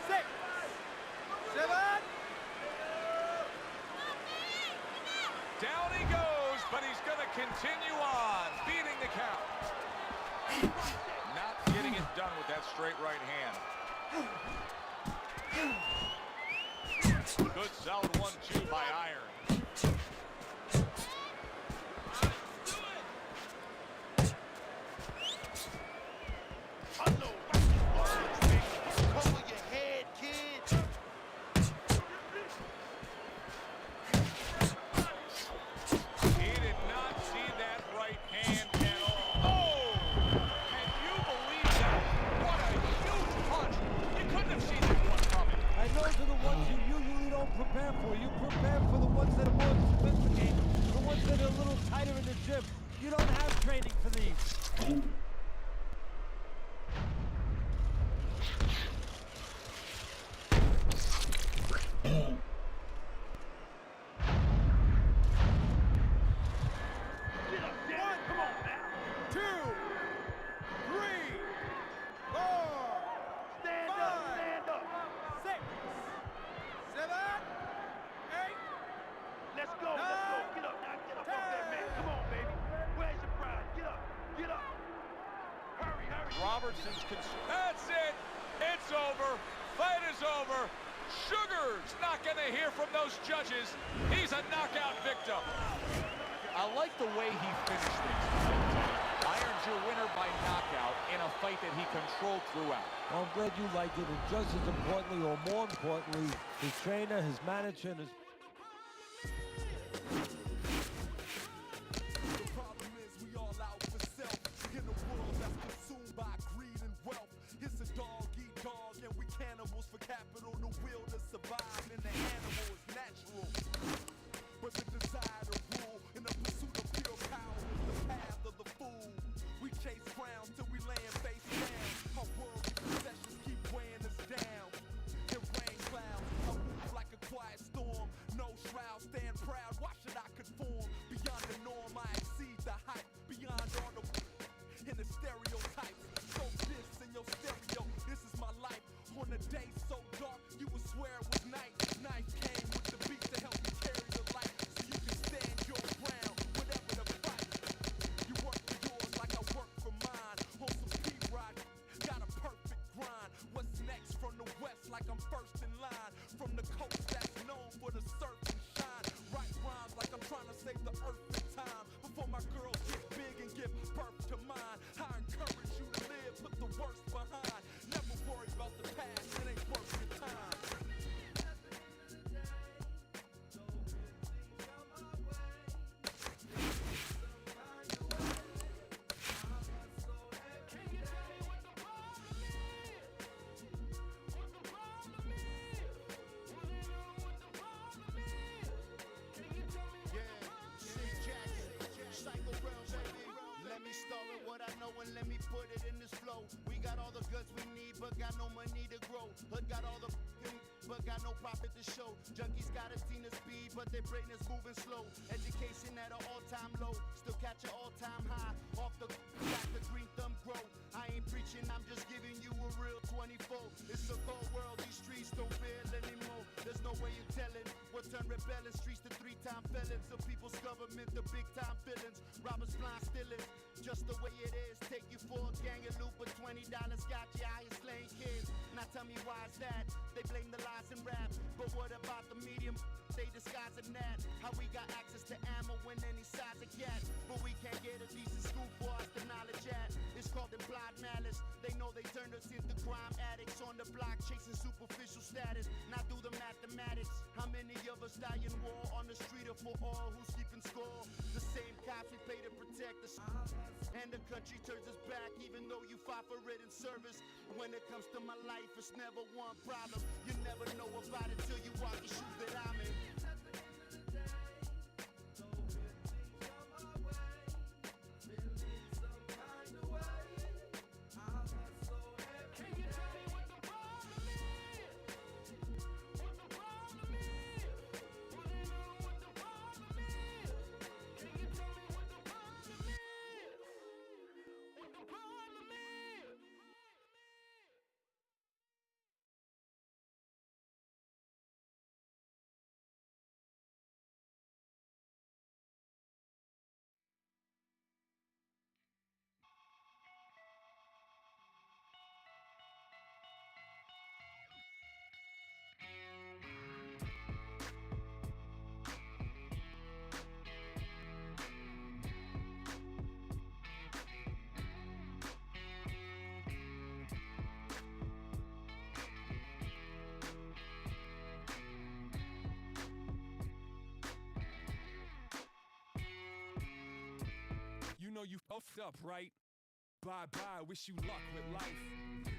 6, 7. Down he goes, but he's going to continue on, beating the count. Not getting it done with that straight right hand. Good solid 1-2 by Iron. Cover your head, kid. He did not see that right hand at all. Oh! Can you believe that? What a huge punch. You couldn't have seen that one coming. And those are the ones you usually don't prepare for. You prepare for the ones that are more sophisticated, the ones that are a little tighter in the gym. You don't have training for these. Robertson's that's it. It's over. Fight is over. Sugar's not going to hear from those judges. He's a knockout victim. I like the way he finished things. Iron's your winner by knockout in a fight that he controlled throughout. Well, I'm glad you liked it, and just as importantly, or more importantly, his trainer, his manager, and his... The problem is we all out for self in a world that's consumed by greed and wealth. It's a dog eat dog, and we cannibals for capital. The will to survive in the animal is natural, but the desire to rule in the pursuit of pure power is the path of the fool. We chase crowns till we laying face down. Our worldly possessions keep weighing us down. In rain clouds, I move like a quiet storm. No shroud, stand proud. Why should I conform? Beyond the norm, I exceed the hype. Beyond all the in the stereotypes. So this in your stereo, this is my life. On a day so dark, you would swear it was night. Knife came with the beat to help me carry the light, so you can stand your ground, whatever the fight. You work for yours like I work for mine. On some P-Rock, got a perfect grind. What's next from the west, like I'm first in line. From the coast that's known for the surf and shine. Write rhymes like I'm trying to save the earth in time. Before my girls get big and give birth to mine. I encourage you to live, put the worst behind. Never worry about the past, it ain't worth your time. Let me put it in this flow. We got all the goods we need, but got no money to grow. Hood got all the but got no profit to show. Junkies got a team of speed, but their brain is moving slow. Education at an all-time low, still catch an all-time high. Off the back, the green thumb grow. I ain't preaching, I'm just giving you a real 24. It's a cold world, these streets don't feel anymore. There's no way you're telling what turned rebelling streets to 3-time felons. The people's government, the big-time villains. Robbers blind stealing, just the way it is. Take you for a gang of loot, but $20 got you out here slaying kids. Now tell me why is that? They blame the lies and rap. Go But what about the medium? They disguising that. How we got access to ammo in any size of cat. But we can't get a decent scoop for us to knowledge at. It's called implied malice. They know they turned us into crime addicts on the block chasing superficial status. Now do the mathematics. How many of us die in war on the street or for all who's keeping score? The same cops we pay to protect us. And the country turns us back even though you fought for it in service. When it comes to my life, it's never one problem. You never know about it till you walk the shoes that I'm in. You know you fucked up, right? Bye-bye, wish you luck with life.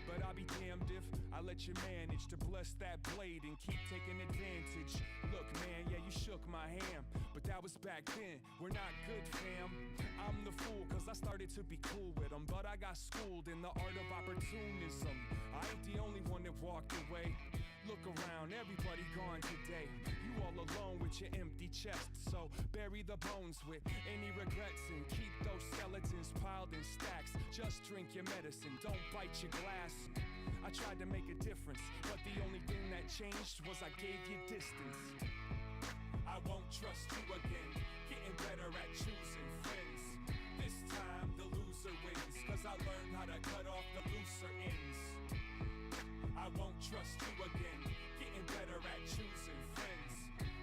But I'll be damned if I let you manage to bless that blade and keep taking advantage. Look, man, yeah, you shook my hand, but that was back then. We're not good, fam. I'm the fool, cause I started to be cool with them, but I got schooled in the art of opportunism. I ain't the only one that walked away. Look around, everybody gone today. You all alone with your empty chest, so bury the bones with any regrets and keep those skeletons piled in stacks. Just drink your medicine, don't bite your glass. I tried to make a difference, but the only thing that changed was I gave you distance. I won't trust you again, getting better at choosing friends. This time the loser wins, cause I learned how to cut off the looser ends. I won't trust you again, getting better at choosing friends.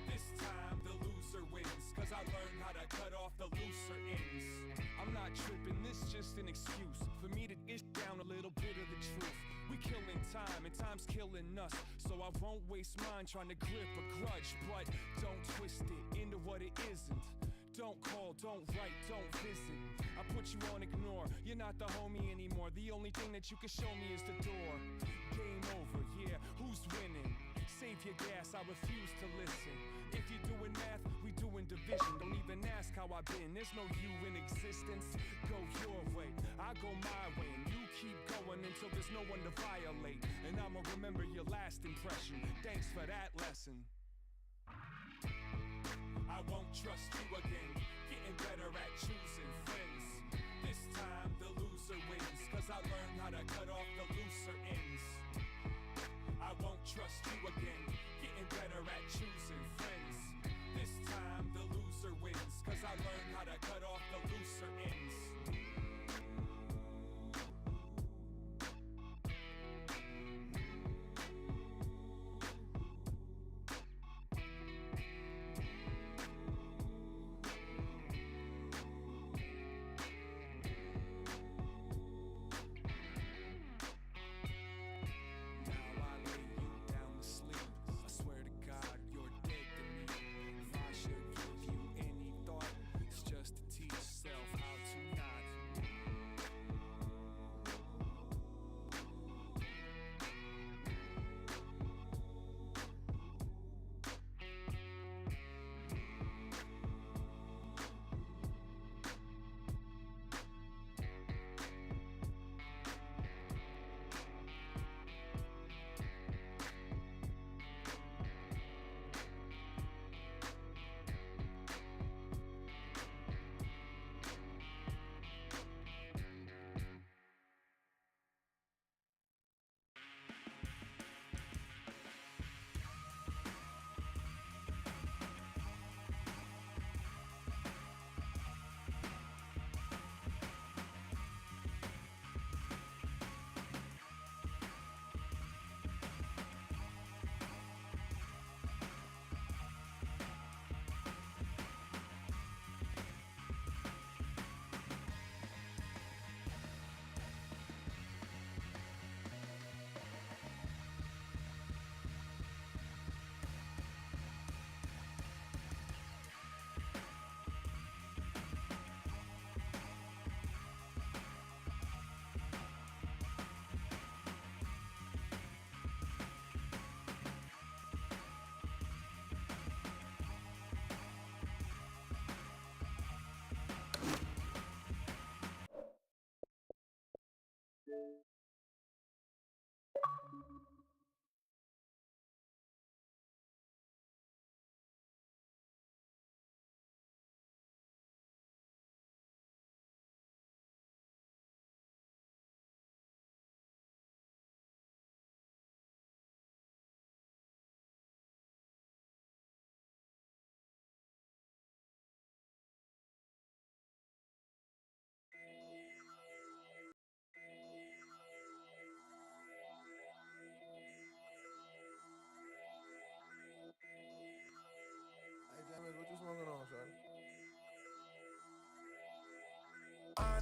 This time the loser wins, cause I learned how to cut off the looser ends. I'm not tripping, this just an excuse for me to dish down a little bit of the truth. We killing time and time's killing us, so I won't waste mine trying to grip a grudge. But don't twist it into what it isn't. Don't call, don't write, don't visit. I put you on ignore, you're not the homie anymore. The only thing that you can show me is the door. Game over, yeah, who's winning? Save your gas, I refuse to listen. If you're doing math, we doing division. Don't even ask how I've been, there's no you in existence. Go your way, I go my way, and you keep going until there's no one to violate. And I'ma remember your last impression. Thanks for that lesson. I won't trust you again, getting better at choosing friends. This time the loser wins, cause I learned how to cut off the looser ends. I won't trust you again, getting better at choosing friends. This time the loser wins, cause I learned how to cut off the looser ends.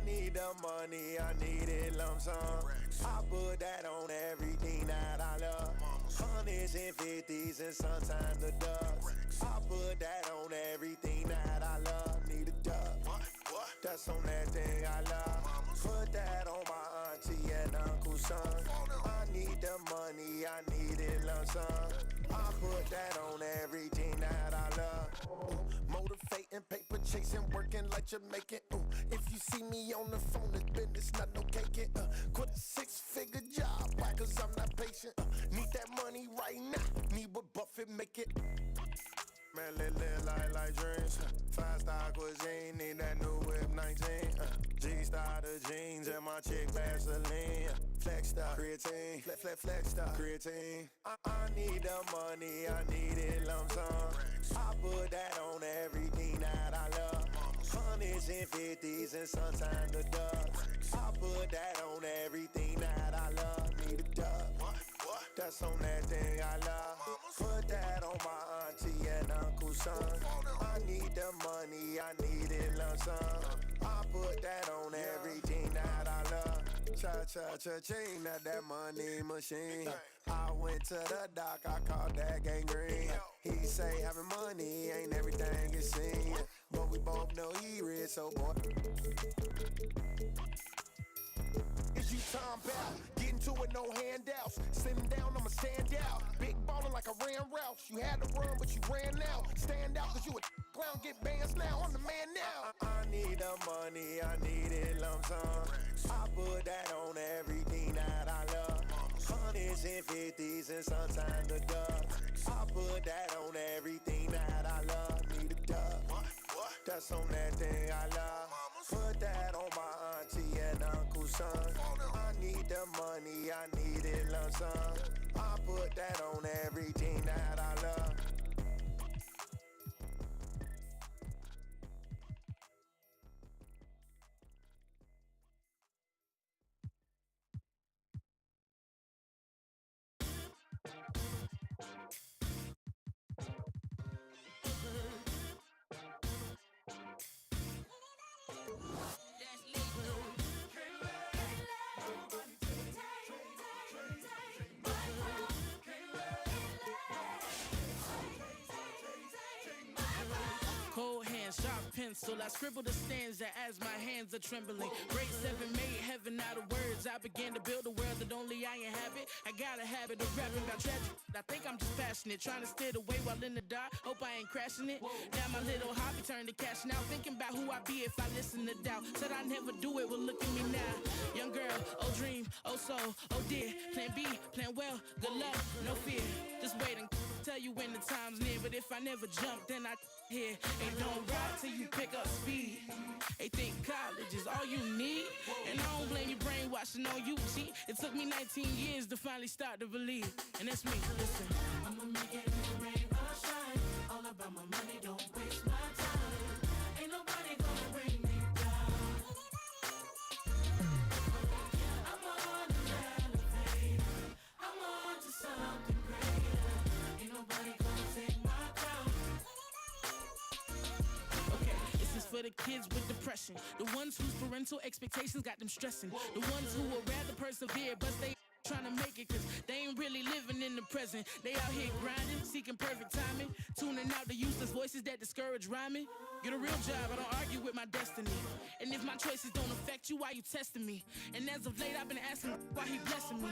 need the money, I need it lump sum. I put that on everything that I love. Hundreds and fifties and sometimes the dubs. I put that on everything that I love. Need a dub. That's on that thing I love. Put that on my auntie and uncle's son. I need the money, I need it lump sum. I put that on everything that I love. Motivating, paper chasing, working like Jamaican. If you see me on the phone, it's business, not no caking. Quit a six-figure job, why? Cause I'm not patient. Need that money right now, need what Buffett make it. Man, live like dreams. Five-star cuisine, need that new whip 19. G-star the jeans and my chick Vaseline. Flex star, creatine, flex star, creatine. I need the money, I need it lump sum. I put that on everything that I love. Hundreds and fifties and sometimes the dubs. I put that on everything that I love. Need a dub. That's on that thing I love. Put that on my auntie and uncle's son. I need the money, I need it lump sum. I put that on everything that I love. Cha-cha-cha-ching, that money machine. I went to the doc, I called that gangrene. He say having money ain't everything it seems, but we both know he rich, so boy. Is you time about getting to it, no handouts. Sitting down, I'ma stand out. Big ballin' like I ran routes. You had to run, but you ran out. Stand out, cause you a clown, get bands now. I'm the man now. I need the money, I need it lump sum. I put that on everything that I love. Hundreds and fifties and sometimes the dubs. I put that on everything that I love. Need a dub. That's on that thing I love. Put that on my auntie and uncle's son. I need the money, I need it lump sum. I put that on everything that I love. Cold hands, sharp pencil, I scribble the stanza as my hands are trembling. Grade 7 made heaven out of words. I began to build a world that only I inhabit. I got a habit of rapping about tragedy. I think I'm just passionate, trying to steer the way while in the dark. Hope I ain't crashing it. Now my little hobby turned to cash now. Thinking about who I'd be if I listen to doubt. Said I never do it, well look at me now. Young girl, oh dream, oh soul, oh dear. Plan B, plan well, good luck, no fear. Just wait and tell you when the time's near. But if I never jump, then I here. And don't ride till you pick up speed. They think college is all you need. And I don't blame you brainwashing on you, see. It took me 19 years to finally start to believe. And that's me, listen. I'ma make it in the rain or shine. All about my money, don't waste my time. Ain't nobody gonna bring me down. I'm on an elevator. I'm on to something greater. Ain't nobody gonna take my crown. Okay, this is for the kids with depression. The ones whose parental expectations got them stressing. The ones who would rather persevere, but they trying to make it cause they ain't really living in the present. They out here grinding, seeking perfect timing, tuning out the useless voices that discourage rhyming. Get a real job, I don't argue with my destiny. And if my choices don't affect you, why you testing me? And as of late, I've been asking why he blessing me.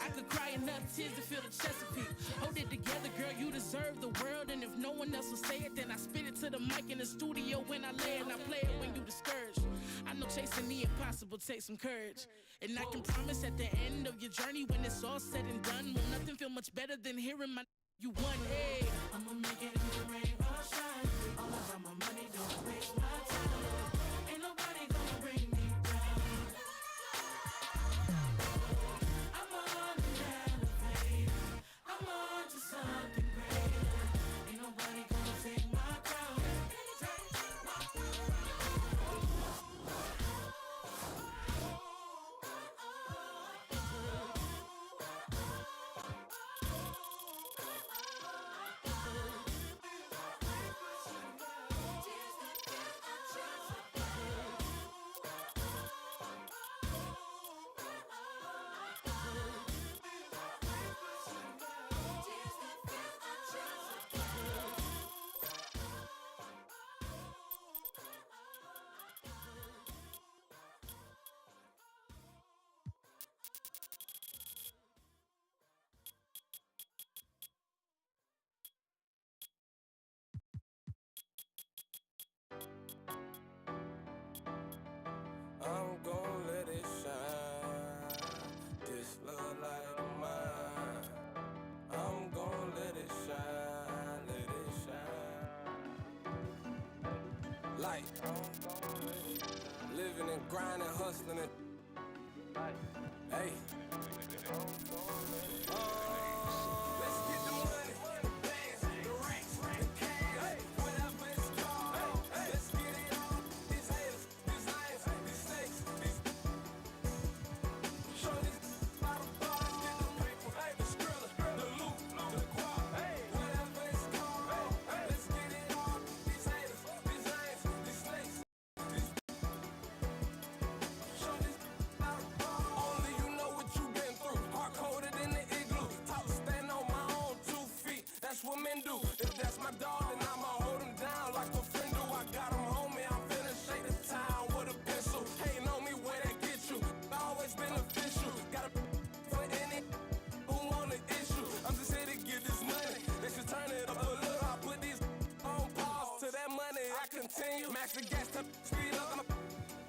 I could cry enough tears to feel the Chesapeake. Hold it together, girl, you deserve the world. And if no one else will say it, then I spit it to the mic in the studio when I lay it. And I play it when you discouraged. I know chasing the impossible takes some courage. And I can promise at the end of your journey, when it's all said and done, will nothing feel much better than hearing my you won, hey. I'ma make it in the rain or shine. All about my money, don't waste my time. Ain't nobody gonna bring me down. I'm on an elevator. I'm on to something greater. Ain't nobody gonna take my crown. Take my crown. like living and grinding, hustling and hey. Let's get the money, the bands, the racks, the cash, whatever it's called. Let's get it on. These haters, these lions, these snakes, these. Show this by the bar, let's get the paper, the skrilla, the loot, the guap, whatever it's called. Let's get it on. These haters, these lions, these snakes, these. Show this by the bar. Only you know what you've been through. Hard coded in the igloo. Taught to stand on my own 2 feet. That's what men do. If that's my dog, then I'ma hold him down like a friend do. I got him homie. I'm finna shake the town with a pencil. Hating on me where that get you. Always been official. Got a for any who want an issue. I'm just here to get this money. They should turn it up a little. I put these on pause. To that money I continue. Max the gas to speed up.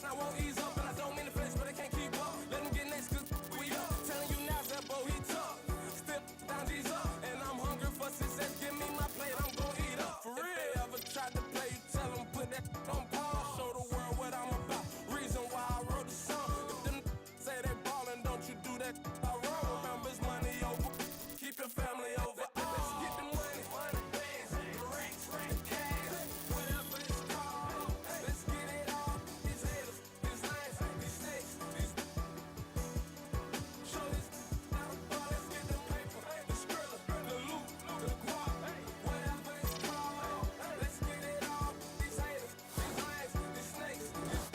I won't ease up, and I don't mean to flex, but I can't keep up. Let him get next, cause we up. Telling you now, that boy, he tough. Still down these up, and I'm hungry for success. Give me my plate, I'm gon' eat up. For real. If they ever tried to play, you tell them put that on pause. Show the world what I'm about. Reason why I wrote the song. If them say they ballin', don't you do that I wrong. Remember, it's money over. Keep your family over. Let's get the money, bands, the racks, the cash, whatever it's called. Let's get it on. These haters, these lions, these snakes, these. Show this out of bar, let's get the paper, the skrilla, the loot, the guap, whatever it's called. Let's get it on. These haters, these lions, these snakes, these.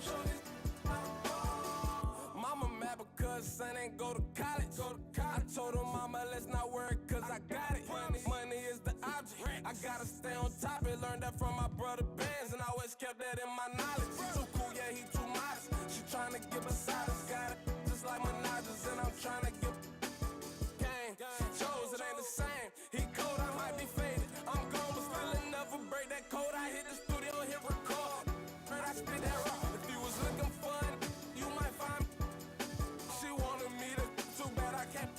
Show this out of bar. Mama mad because son ain't go to college. I told her mama let's not worry cause I got it. Money is the object. I gotta stay on top. It learned that from my brother Benz and I always kept that in my knowledge. Too cool, yeah, he too modest. She tryna get beside us. Got it just like Menages and I'm tryna get game. Chose it ain't the same. He cold, I might be faded. I'm gone, but still enough for break that code. I hit the studio, hit record. Heard I spit that rock. If you was looking fun, you might find. She wanted me to. Too bad I can't.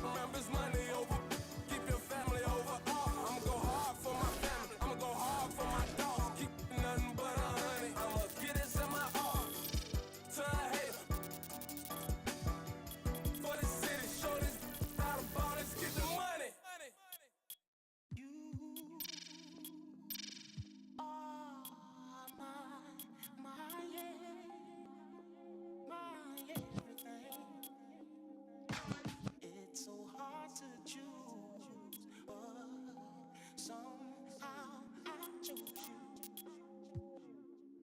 Remember, it's money over. Keep your family over. I'ma go hard for my family. I'ma go hard for my dogs. Keep nothing but a honey. I'ma get this in my heart. To a hater. For the city, show this out of ball. Let's get the money. It's so hard to choose, but somehow I chose you.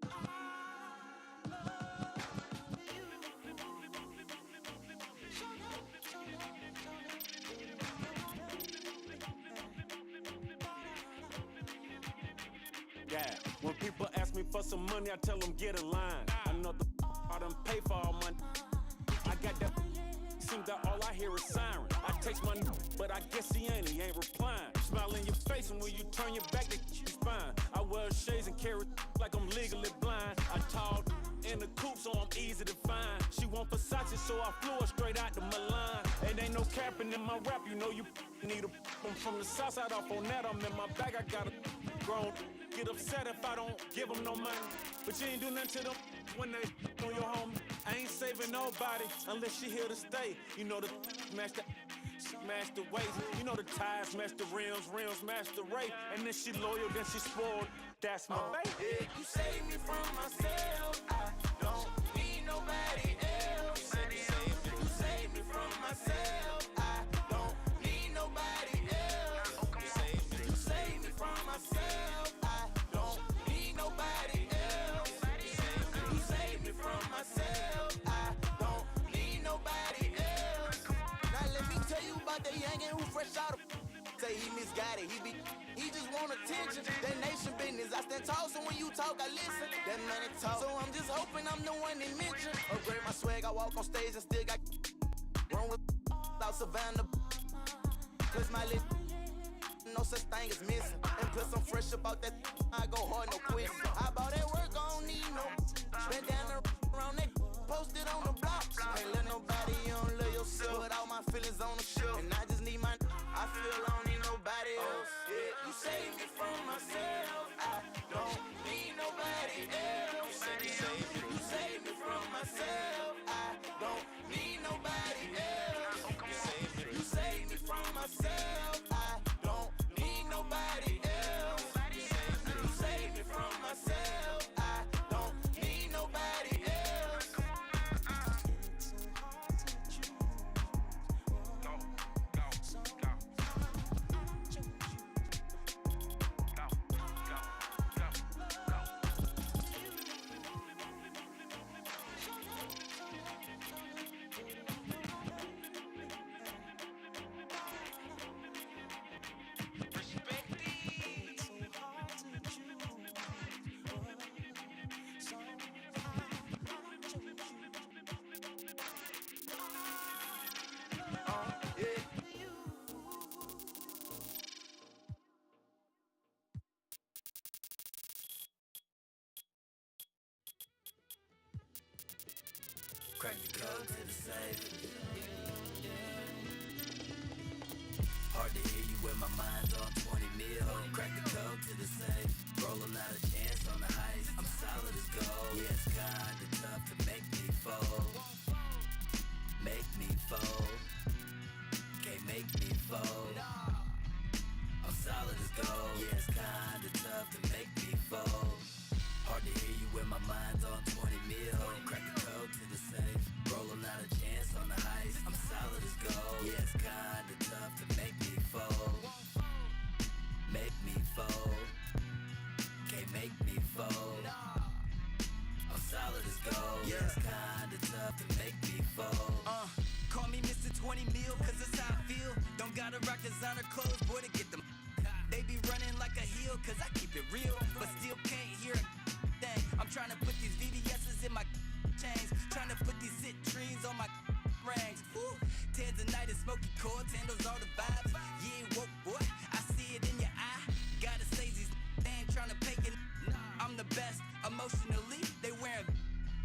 I love you. Yeah, when people ask me for some money, I tell them get a line. I know the I done pay for all my. I got that. Seems that all I hear is siren. I text my but I guess he ain't replying. Smile in your face, and when you turn your back, it's fine. I wear shades and carry like I'm legally blind. I tall in the coupe, so I'm easy to find. She want Versace, so I flew her straight out to Milan. And ain't no capping in my rap, you know you need a. I'm from the south side, off on that, I'm in my bag, I got a grown. Get upset if I don't give them no money. But you ain't do nothing to them when they on your home. I ain't saving nobody unless she here to stay. You know the smash the waist. You know the tires match the rims match the race. And then she loyal, then she spoiled. That's my baby. Yeah, you save me from myself. I don't need nobody else. You save me from myself. I don't need nobody else. You save me from myself. I don't need nobody else. You save me from myself. I don't need nobody else. Now let me tell you about the youngin' who fresh out of. Say he misguided, he just want attention. That nation business, I stand tall, so when you talk, I listen. That money talk, so I'm just hoping I'm the one they mention. Upgrade my swag, I walk on stage and still got wrong with out Savannah. Cause my list, no such thing as missing. And plus I'm fresh about that, I go hard, no quitting. I bought that work, I don't need no. Spent down around that, posted on the block. Ain't let nobody, you don't love yourself. Put all my feelings on the shelf. And I just need my, I feel I don't need nobody else. Yeah, you save me from myself. I I don't need nobody else. You save me from myself. I don't need nobody else. You save me from myself. I don't need nobody else. You save me from myself. I don't need nobody else. It's so hard to choose. Go, go, go. I choose you. Go, go, go, go. Respect me. It's so hard to choose. So I choose you. Crack the code to the safe. Hard to hear you when my mind's on 20 mil. Crack the code to the safe. Rolling out a chance on the heist. I'm solid as gold. Yeah, it's kinda tough to make me fold. Make me fold. Can't make me fold. I'm solid as gold. Yeah, it's kinda tough to make me fold. Hard to hear you when my mind's on 20 mil. Crack the code to the safe. Rolling out a chance on the heist. I'm solid as gold. Yeah, it's kinda tough to make me fold. Make me fold. Can't make me fold. I'm solid as gold. Yeah, it's kinda tough to make me fold. Call me Mr. 20 mil, cause that's how I feel. Don't gotta rock designer clothes, boy, to get them. They be running like a heel, cause I keep it real, but still can't hear a thing. I'm trying to put these VVS's in my chains, trying to put these citrines on my rings. Woo. Tens a night and smoky chords, handles all the vibes. Yeah, woke boy, I see it in your eye. Gotta say these ain't trying to pay you. I'm the best emotionally. They wearing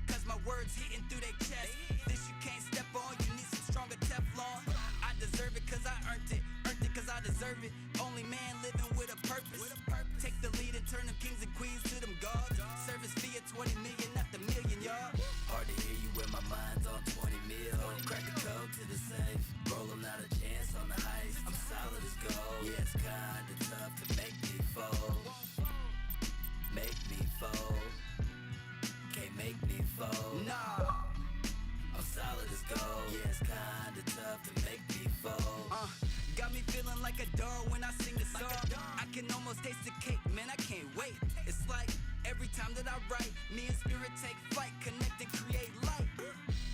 cause my words hitting through their chest. This you can't step on, you need some stronger Teflon. I deserve it cause I earned it cause I deserve it. Only man living with a purpose. Take the lead and turn them kings and queens to them gods. Service fee of 20 million after million, y'all. Hard to hear you when my mind's on 20 mil. Crack the code to the safe. Rolling out a chance on the heist. I'm solid as gold. Yeah, it's kinda tough to make me fold. Make me fold. Can't make me fold. Nah. I'm solid as gold. Yeah, it's kinda tough to make me fold. Got me feeling like a dog when I sing the song. I can almost taste the cake, man, I can't wait. It's like every time that I write, me and spirit take flight, connect and create light.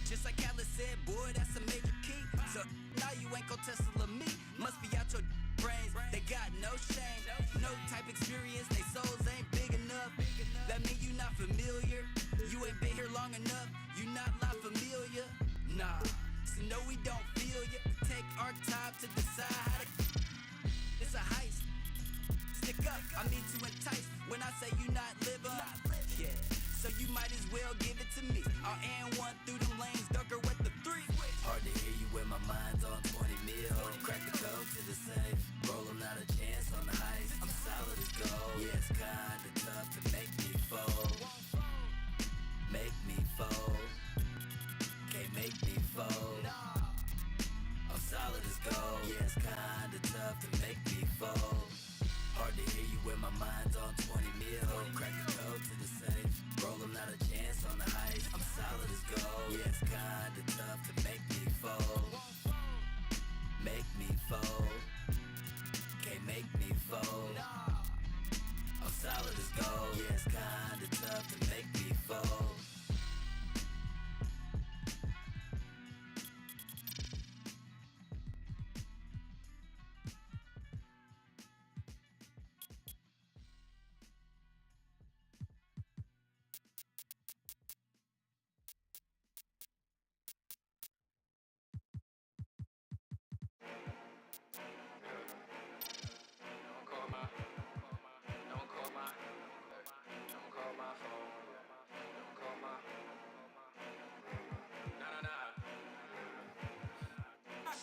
Just like Alice said, boy, that's a major key. So now you ain't gon' Tesla me. Must be out your brains, they got no shame. No type experience, they souls ain't big enough. That mean you not familiar. You ain't been here long enough, you not La Familia. Nah, so no we don't feel ya. Take our time to decide how to. It's a heist. Stick up, I mean to entice. When I say you not living, yeah. So you might as well give it to me. I'll and one through them lanes, darker with the 3. Hard to hear you when my mind's on 20 mil. Crack the code to the safe. Rolling out a chance on the heist. I'm solid as gold. Yeah, it's kinda tough to make me fold. Make me fold. Can't make me fold. I'm solid as gold. Yeah, it's kinda tough to make me fold. Hard to hear you when my mind's on 20 mil. Crack the code to the safe. Rolling out a chance on the heist. I'm solid as gold. Yeah, it's kinda tough to make me fold. Make me fold. Can't make me fold. I'm solid as gold. Yeah, it's kinda tough to make me fold.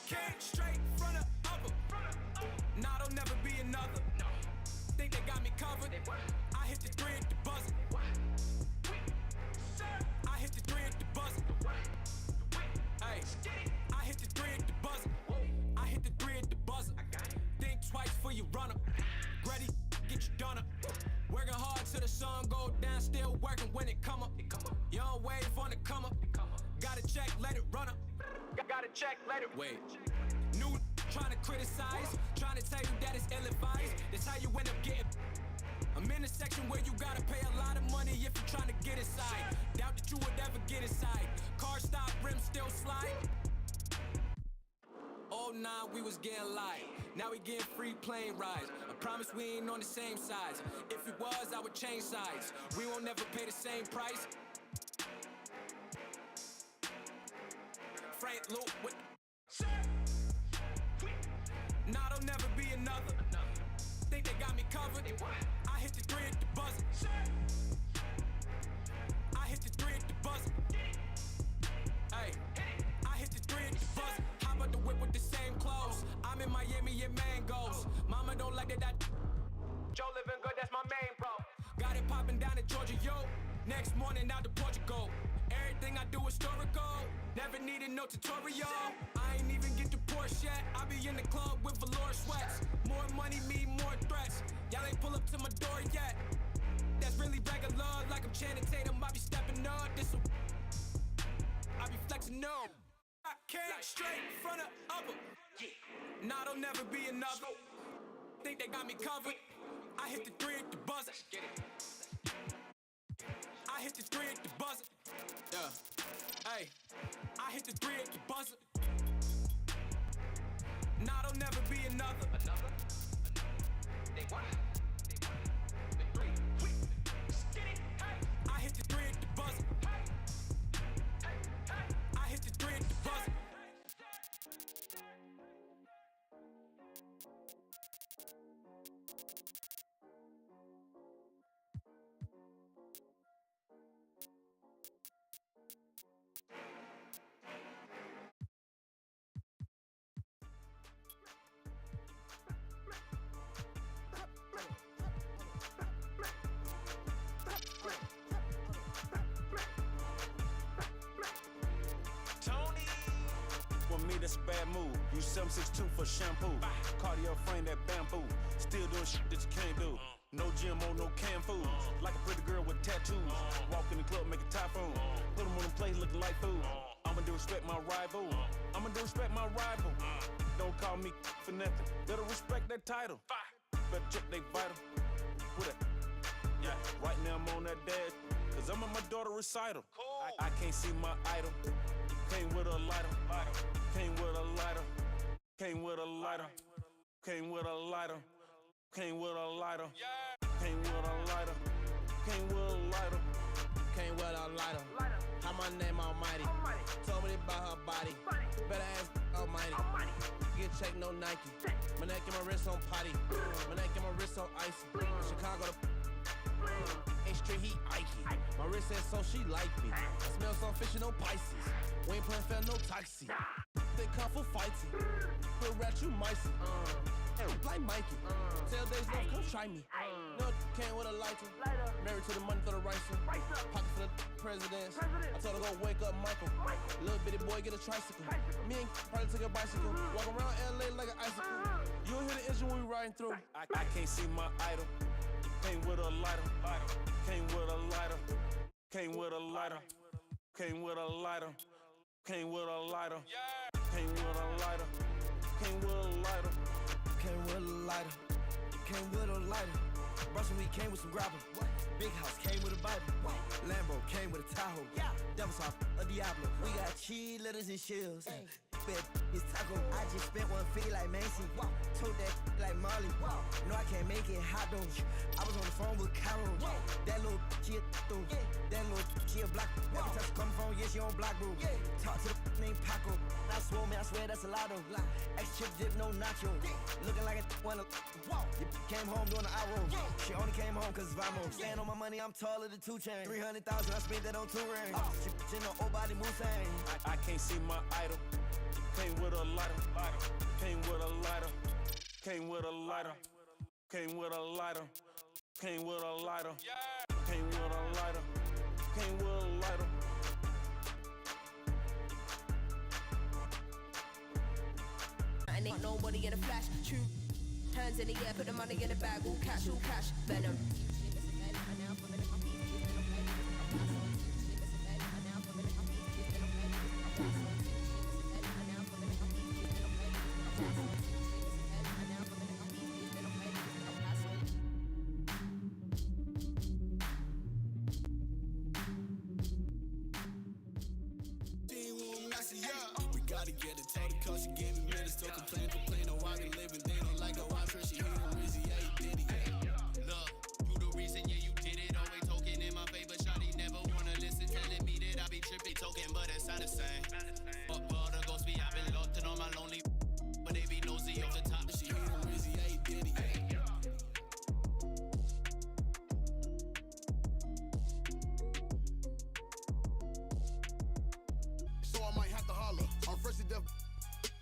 Can't straight front of other. Nah, there'll never be another. Think they got me covered. I I hit the three at the buzzer. I hit the three at the buzzer. Hey, I hit the three at the buzzer. I hit the three at the buzzer. Think twice before you run up. Ready, get you done up. Working hard till the sun go down. Still working when it come up. You don't wait for it to come up. Gotta check, let it run up. Gotta check, let it wait. New trying to criticize, trying to tell you that it's ill-advised. That's how you end up getting. I'm in a section where you gotta pay a lot of money if you're trying to get inside. Doubt that you would ever get inside. Car stop, rims still slide. Oh nah, we was getting live. Now we getting free plane rides. I promise we ain't on the same sides. If it was, I would change sides. We won't never pay the same price. Frank Luke with nah, there'll never be another. Think they got me covered. I hit the three at the buzzer. I hit the three at the buzzer. Hey, I hit the three at the buzzer. How about the whip with the same clothes? I'm in Miami, your man goes. Mama don't like that. Joe living good, that's my main bro. Got it popping down in Georgia, yo. Next morning out to Portugal. Everything I do historical. Never needed no tutorial. I ain't even get to Porsche yet. I be in the club with velour sweats. More money mean more threats. Y'all ain't pull up to my door yet. That's really regular, like I'm Channing Tatum. I be stepping up. I be flexing up. I can't straight front of upper. Nah, there'll never be another. Think they got me covered. I hit the three at the buzzer. I hit the three at the buzzer. Yeah. Hey, I hit the three at the buzzer. Nah, there'll never be another. They what? The three. I hit the three at the buzzer. I hit the three at the buzzer. That's a bad move. Use 762 for shampoo. Cardio frame that bamboo. Still doing shit that you can't do. No gym on no canned food. Like a pretty girl with tattoos. Walk in the club, make a typhoon. Put them on the plate looking like food. I'ma do respect my rival. I'ma do respect my rival. Don't call me for nothing. Better respect that title. Better check they vital. With it. Yeah. Right now I'm on that dash. Cause I'm at my daughter recital. I can't see my idol. Came with a lighter. Came with a lighter. Came with a lighter. Came with a lighter. Came with a lighter. Came with a lighter. Came with a lighter. Came with a lighter. How my name almighty. Told me about her body. Better ask almighty. Get checked, no Nike. My neck and my wrist on potty. My neck and my wrist on icy. Chicago the street, he Ike. My wrist says so she like me. I smell some fish and no Pisces. We ain't playing fair, no taxi. They come for fighting. Real rat, you micey. Like Mikey. Tell days love, come try me. No, came with a lighter. Married to the money for the ricer. Pocket for the presidents. I told her go wake up Michael. Little bitty boy get a tricycle. Me and probably took a bicycle. Walk around LA like an icicle. You'll hear the engine when we riding through. I can't see my idol. Came with a lighter. Came with a lighter. Came with a lighter. Came with a lighter. Came with a lighter. Came with a lighter. Came with a lighter. Came with a lighter. Came with a lighter. Brushing we came with some grapple. Big house came with a Bible. Lambo came with a Tahoe. Devil's Hop, a Diablo. We got cheese, lettuce, and shells. Bet it's taco. I just spent 150 like Macy. Told that like Molly. No, I can't make it hot though. I was on the phone with Carol. That little kid through. That little kid block. Every time she come phone, yeah, she on block bro. Talk to the named Paco. I swore, man, I swear that's a lotto. Extra chip dip, no nacho. Looking like a wanna. You came home doing the hour. She only came home cause Vamos. Stand on my money, I'm taller than 2 Chainz. 300,000, I spent that on 2 rings. She in the old body Mustang. I can't see my idol. Came with a lighter. Came with a lighter. Came with a lighter. Came with a lighter. Came with a lighter. Came with a lighter. Came with a lighter. And ain't nobody in a flash. True. Hands in the air, put the money in the bag. All cash, venom. We gotta get it, told the coach she gave me minutes, still complain, oh I been living, they don't like how I treat she hit him, Rizzy, yeah he did it, yeah. Look, you the reason, yeah you did it, always talking in my favor, shawty never wanna listen, telling me that I be trippy, talking, but it's not the same. But all the ghosts be, I been locked in on my lonely, but they be nosy off the top, she hit him, Rizzy, yeah he did it, yeah. So I might have to holler. I'm fresh to death.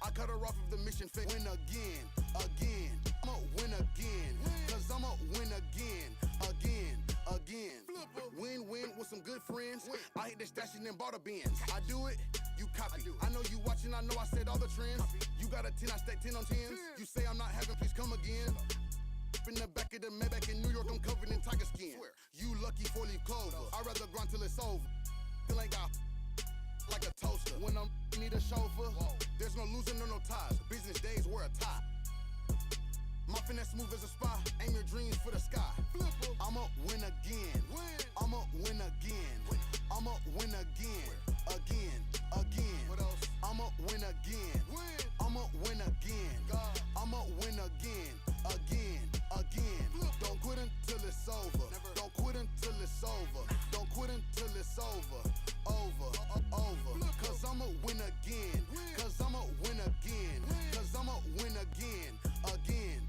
I cut her off if the mission fit. Win again. I'ma win again. Cause I'ma win again. Win with some good friends. I hit the station and bought a Benz. I do it, you copy. I know you watching, I know I said all the trends. You got a 10, I stack 10 on 10s. You say I'm not having, please come again. In the back of the Maybach in New York, I'm covered in tiger skin. You lucky 4-leaf clover. I'd rather grind till it's over. Still ain't got like a toaster. When I'm need a chauffeur, there's no losing or no ties. Business days wear a tie. My finesse smooth as a spy. Aim your dreams for the sky. I'ma win again. I'ma win again. I'ma win again. What else? I'ma win again. I'ma win again. I'ma win again. Don't quit until it's over. Don't quit until it's over. Don't quit until it's over. Over. Cause I'ma win again. Cause I'ma win again. Cause I'ma win again. Again.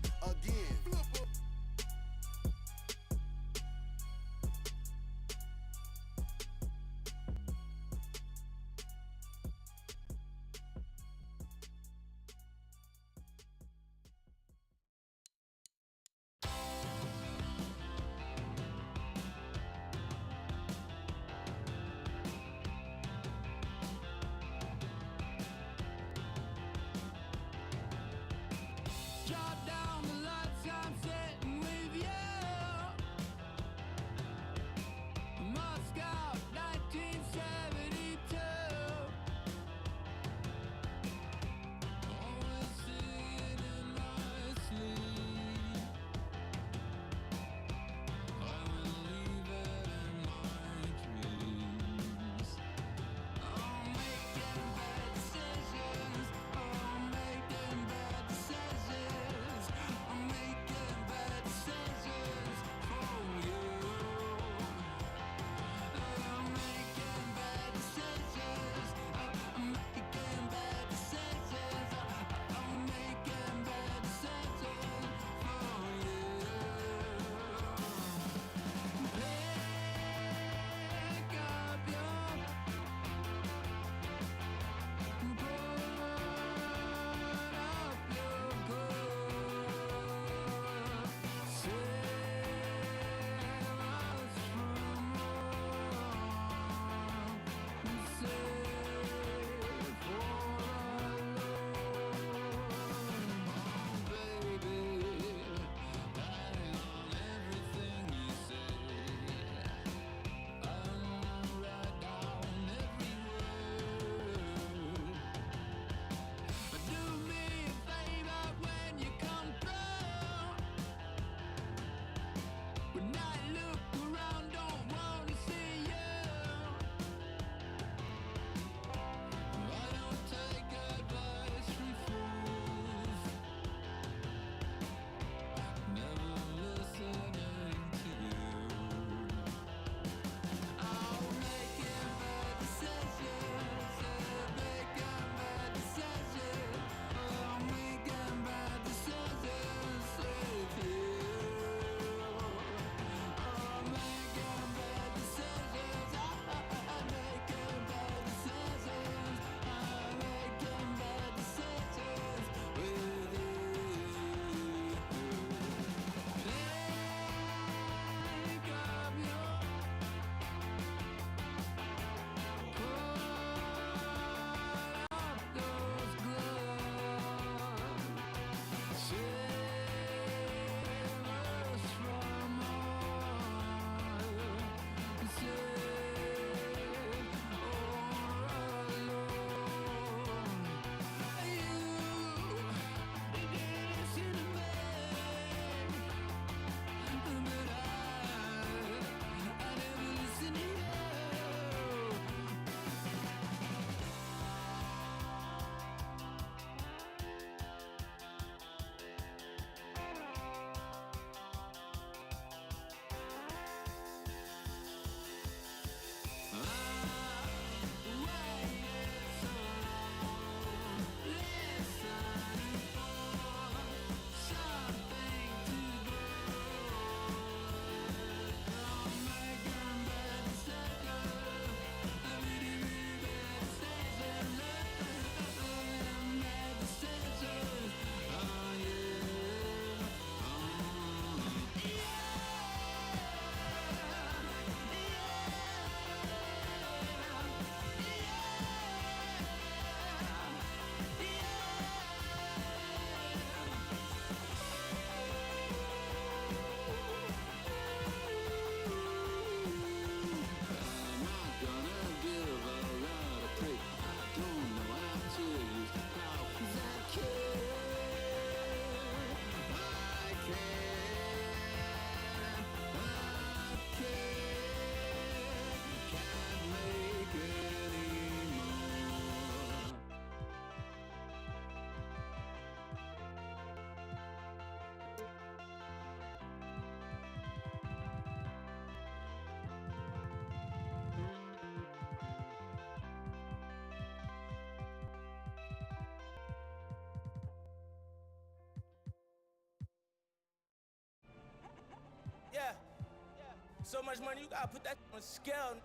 So much money, you gotta put that on scale.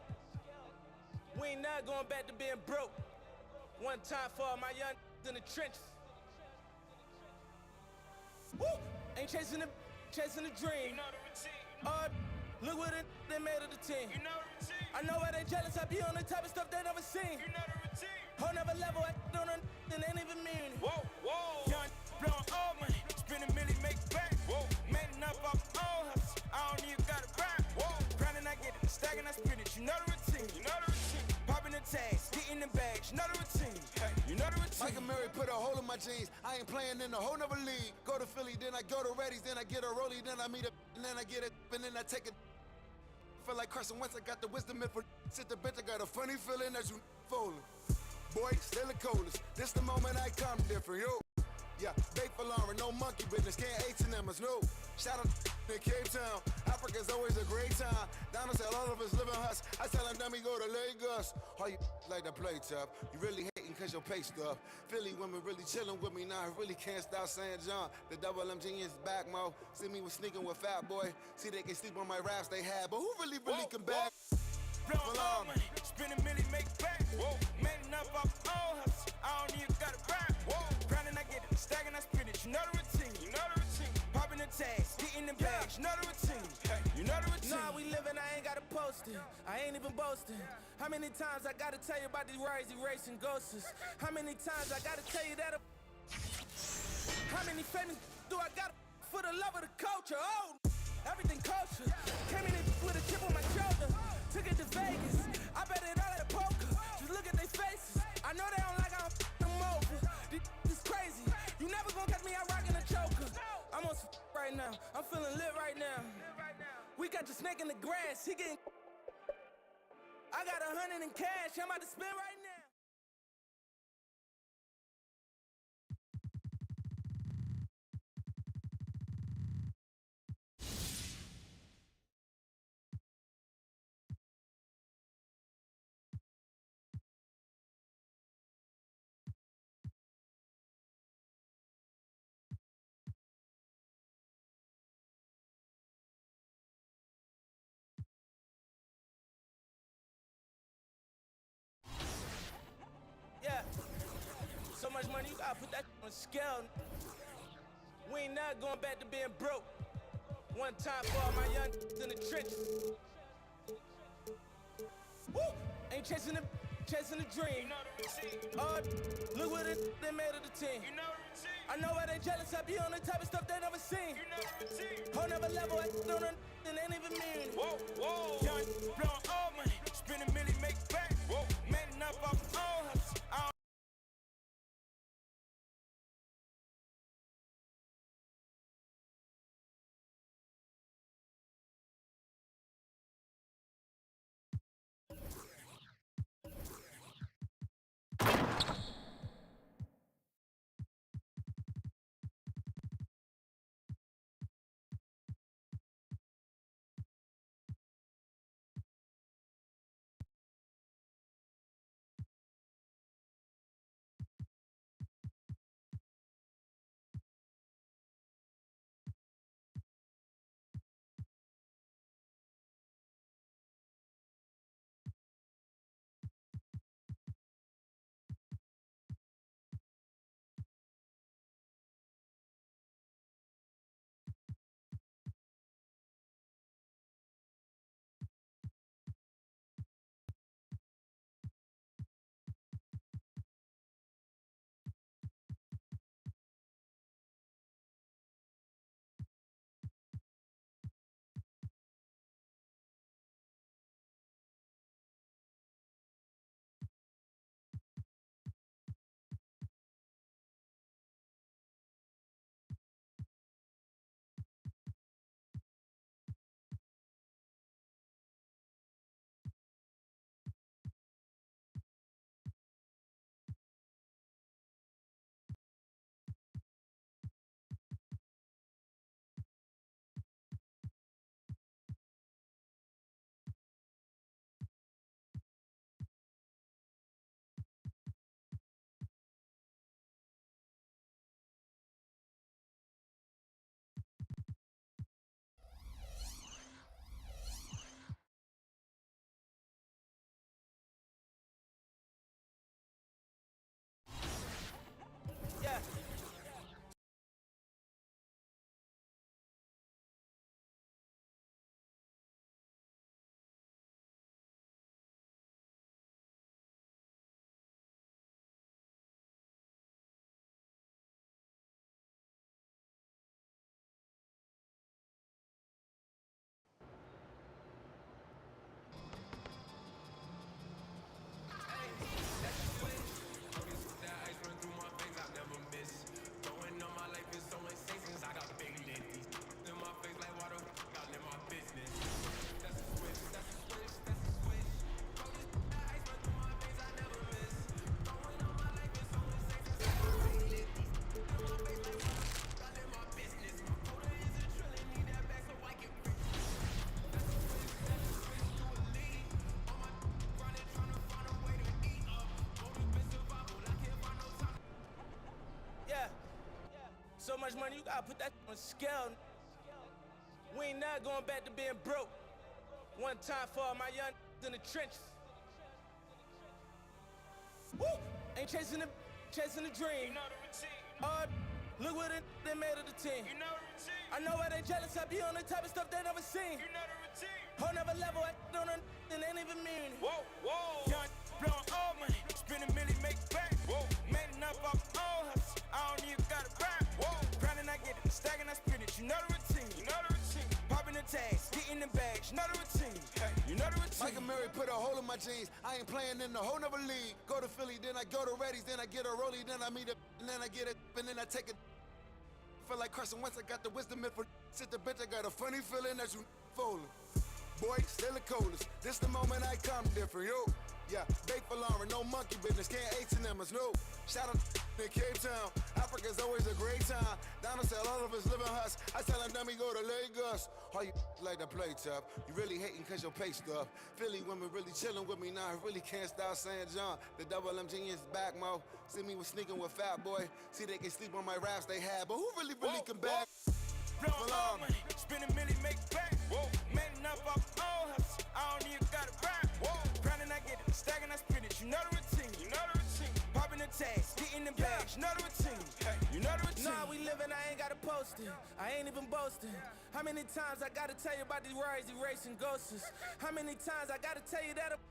We ain't not going back to being broke. One time for all my young in the trenches. Woo! Ain't chasing the dream. You know the routine. Look what they made of the team. You know the routine. I know why they jealous. I be on the type of stuff they never seen. You know the routine. Whole never level. I don't know and ain't even mean. Whoa, whoa. Young blowing all money. Spend a million, make back. Whoa. Making up off all hustle. I don't even got a rap. Whoa. Grinding, I get it. Stacking, I spin it. You know the routine. You know the routine. Popping the tags, getting the bags. You know the routine. Hey, you know the routine. Michael Murray put a hole in my jeans. I ain't playing in a whole nother league. Go to Philly, then I go to Reddy's, then I get a rollie, then I meet a, and then I get it, and then I take it. Feel like Carson Wentz, I got the wisdom and for sit the bench, I got a funny feeling that you falling. Boy, still the coldest. This the moment I come different, yo. Yeah, bait for Lauren, no monkey business, can't H&M us, no. Shout out in Cape Town, Africa's always a great time. Donald said all of us live in huts. I tell him, let me go to Lagos. How you like to play tough? You really hating cause your pay stuff. Philly women really chilling with me now. I really can't stop saying John. The double MG is back, mo. See me with sneaking with Fat Boy. See they can sleep on my raps they had, but who really can back? Blowing all money, spend a million, make back. Whoa. Making up off all hustle. I don't even got a rap. Whoa. Grinding, I get it. Stacking, I spin it. You know the routine. You know the routine. Popping the tags, getting the bags. You know the routine. Hey, you know the routine. Nah, we living, I ain't gotta post it. I ain't even boasting. How many times I gotta tell you about these rides, erasing ghosts? How many times I gotta tell you that? How many famous do I got for the love of the culture? Oh, everything culture. Came in with a chip on my shoulder. Took it to Vegas. I bet it all at a poker. Just look at their faces. I know they don't like how I'm over. This is crazy. You never gonna catch me out rocking a choker. I'm on some right now. I'm feeling lit right now. We got the snake in the grass. He getting. I got 100 in cash. I'm about to spend right now. Yeah. So much money, you gotta put that on scale. We ain't not going back to being broke. One time for all my young in the trenches. Woo! Ain't chasing the dream. You know the routine. Look what they made of the team. You know the routine. I know why they jealous. I be on the type of stuff they never seen. You know the routine. Whole never level. I don't know and ain't even mean. Whoa, whoa. Young blowing all money. Spend a million, make back. Whoa. Making up off all hustle. money, you gotta put that on scale. We ain't not going back to being broke. One time for all my young in the trenches. Woo! Ain't chasing the dream. You know the routine. Look what they made of the team. You know the routine. I know why they jealous. I be on the type of stuff they never seen. You know the routine. Whole never level, I don't know, and ain't even mean. Whoa, whoa. Young blowing all money, spend a million, make it back. Whoa. Man up off all hustle. I don't even gotta rap. Whoa. Grinding, I get it. Stacking, I spin it. You know the routine. You know the routine. Popping the tags, getting the bags. You know the routine. Hey, you know the routine. Michael Murray put a hole in my jeans. I ain't playing in the whole nother league. Go to Philly, then I go to Reddy's, then I get a rollie, then I meet a, and then I get it, and then I take it. Feel like Carson Wentz, I got the wisdom for sit the bitch. I got a funny feeling that you falling. Boy, still the coldest. This the moment I come different, yo. Yeah, bake for Lauren, no monkey business, can't H&M's, no. Shout out in Cape Town, Africa's always a great time. Down south, all of us live in huts. I tell them, dummy, go to Lagos. All you like to play tough. You really hating cause your pay stuff. Philly women really chilling with me now. I really can't stop saying John. The double M genius back, mo. See me was sneaking with Fat Boy. See they can sleep on my raps they had, but who really can back? Blowing all money, spend a million, make it back. Whoa. Man up off all hustle. I don't even gotta rap. Whoa. Grinding, I get it. Stacking, I spin it. You know the routine. You know the routine. Popping the tags, getting the bags. You know the routine. Hey, you know the routine. Nah, we living, I ain't gotta post it. I ain't even boasting. How many times I gotta tell you about these rides, erasing ghosts? How many times I gotta tell you that?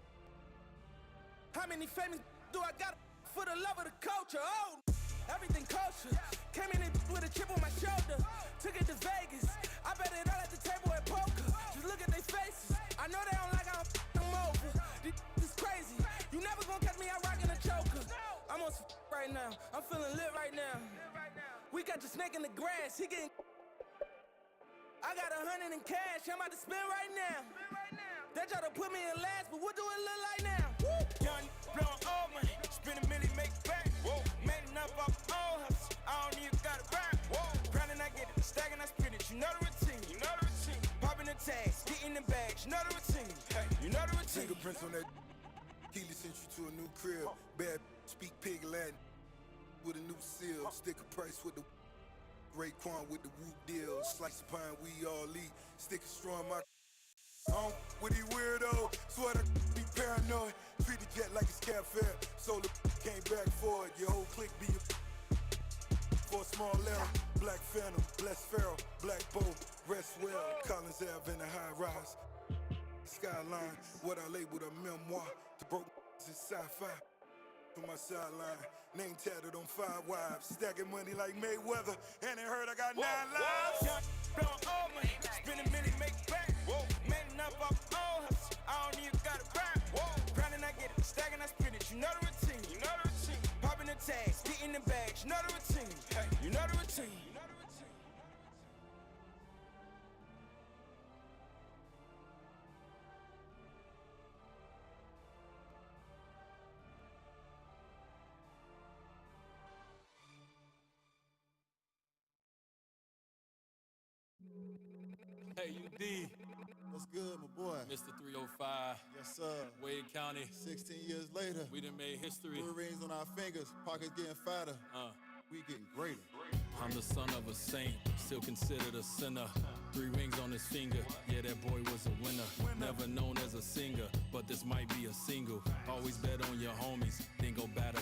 How many famous do I got for the love of the culture? Oh, everything kosher. Came in with a chip on my shoulder. Took it to Vegas. I bet it all at the table at poker. Just look at their faces. I know they don't like how I'm over. This is crazy. You never gonna catch me out rocking a choker. I'm on some right now. I'm feeling lit right now. We got the snake in the grass. He getting. I got 100 in cash. I'm about to spend right now. They try to put me in last, but what do it look like now? Woo! Young blowing all money, spend a million, make it back. Whoa. Man up off all hustle. I don't even gotta rap. Whoa. Grinding, I get it. Stacking, I spin it. You know the routine. You know the routine. Popping the tags, getting the bags. You know the routine. Hey, you know the routine. Fingerprints on that. Keely sent you to a new crib. Bad speak pig Latin with a new seal. Sticker price with the Raekwon with the whoop deal. Slice of pine, we all eat. Sticker strong my with these weirdo. Sweater be paranoid. Treat the jet like it's cab fare. Solar came back for it. Your whole clique be for a small error. Black Phantom, Bless Pharaoh, Black Bow, rest well. Collins Ave in the high rise. Skyline, what I labeled a memoir. To broke in sci-fi. From my sideline, name tatted on 5 wives. Stacking money like Mayweather, and they heard I got 9 lives. Young blowing all money, spend a million, make it back. Whoa. Man up off all hustle. I don't even gotta rap. Whoa. Grinding, I get it. Stacking, I spin it. You know the routine. You know the routine. Popping the tags, getting the bags. You know the routine. Hey, you know the routine. You know the routine. Hey, UD. What's good, my boy? Mr. 305. Yes, sir. Wade County. 16 years later. We done made history. 3 rings on our fingers. Pockets getting fatter. We getting greater. I'm the son of a saint, still considered a sinner. 3 rings on his finger, yeah, that boy was a winner. Never known as a singer, but this might be a single. Always bet on your homies, then go batter.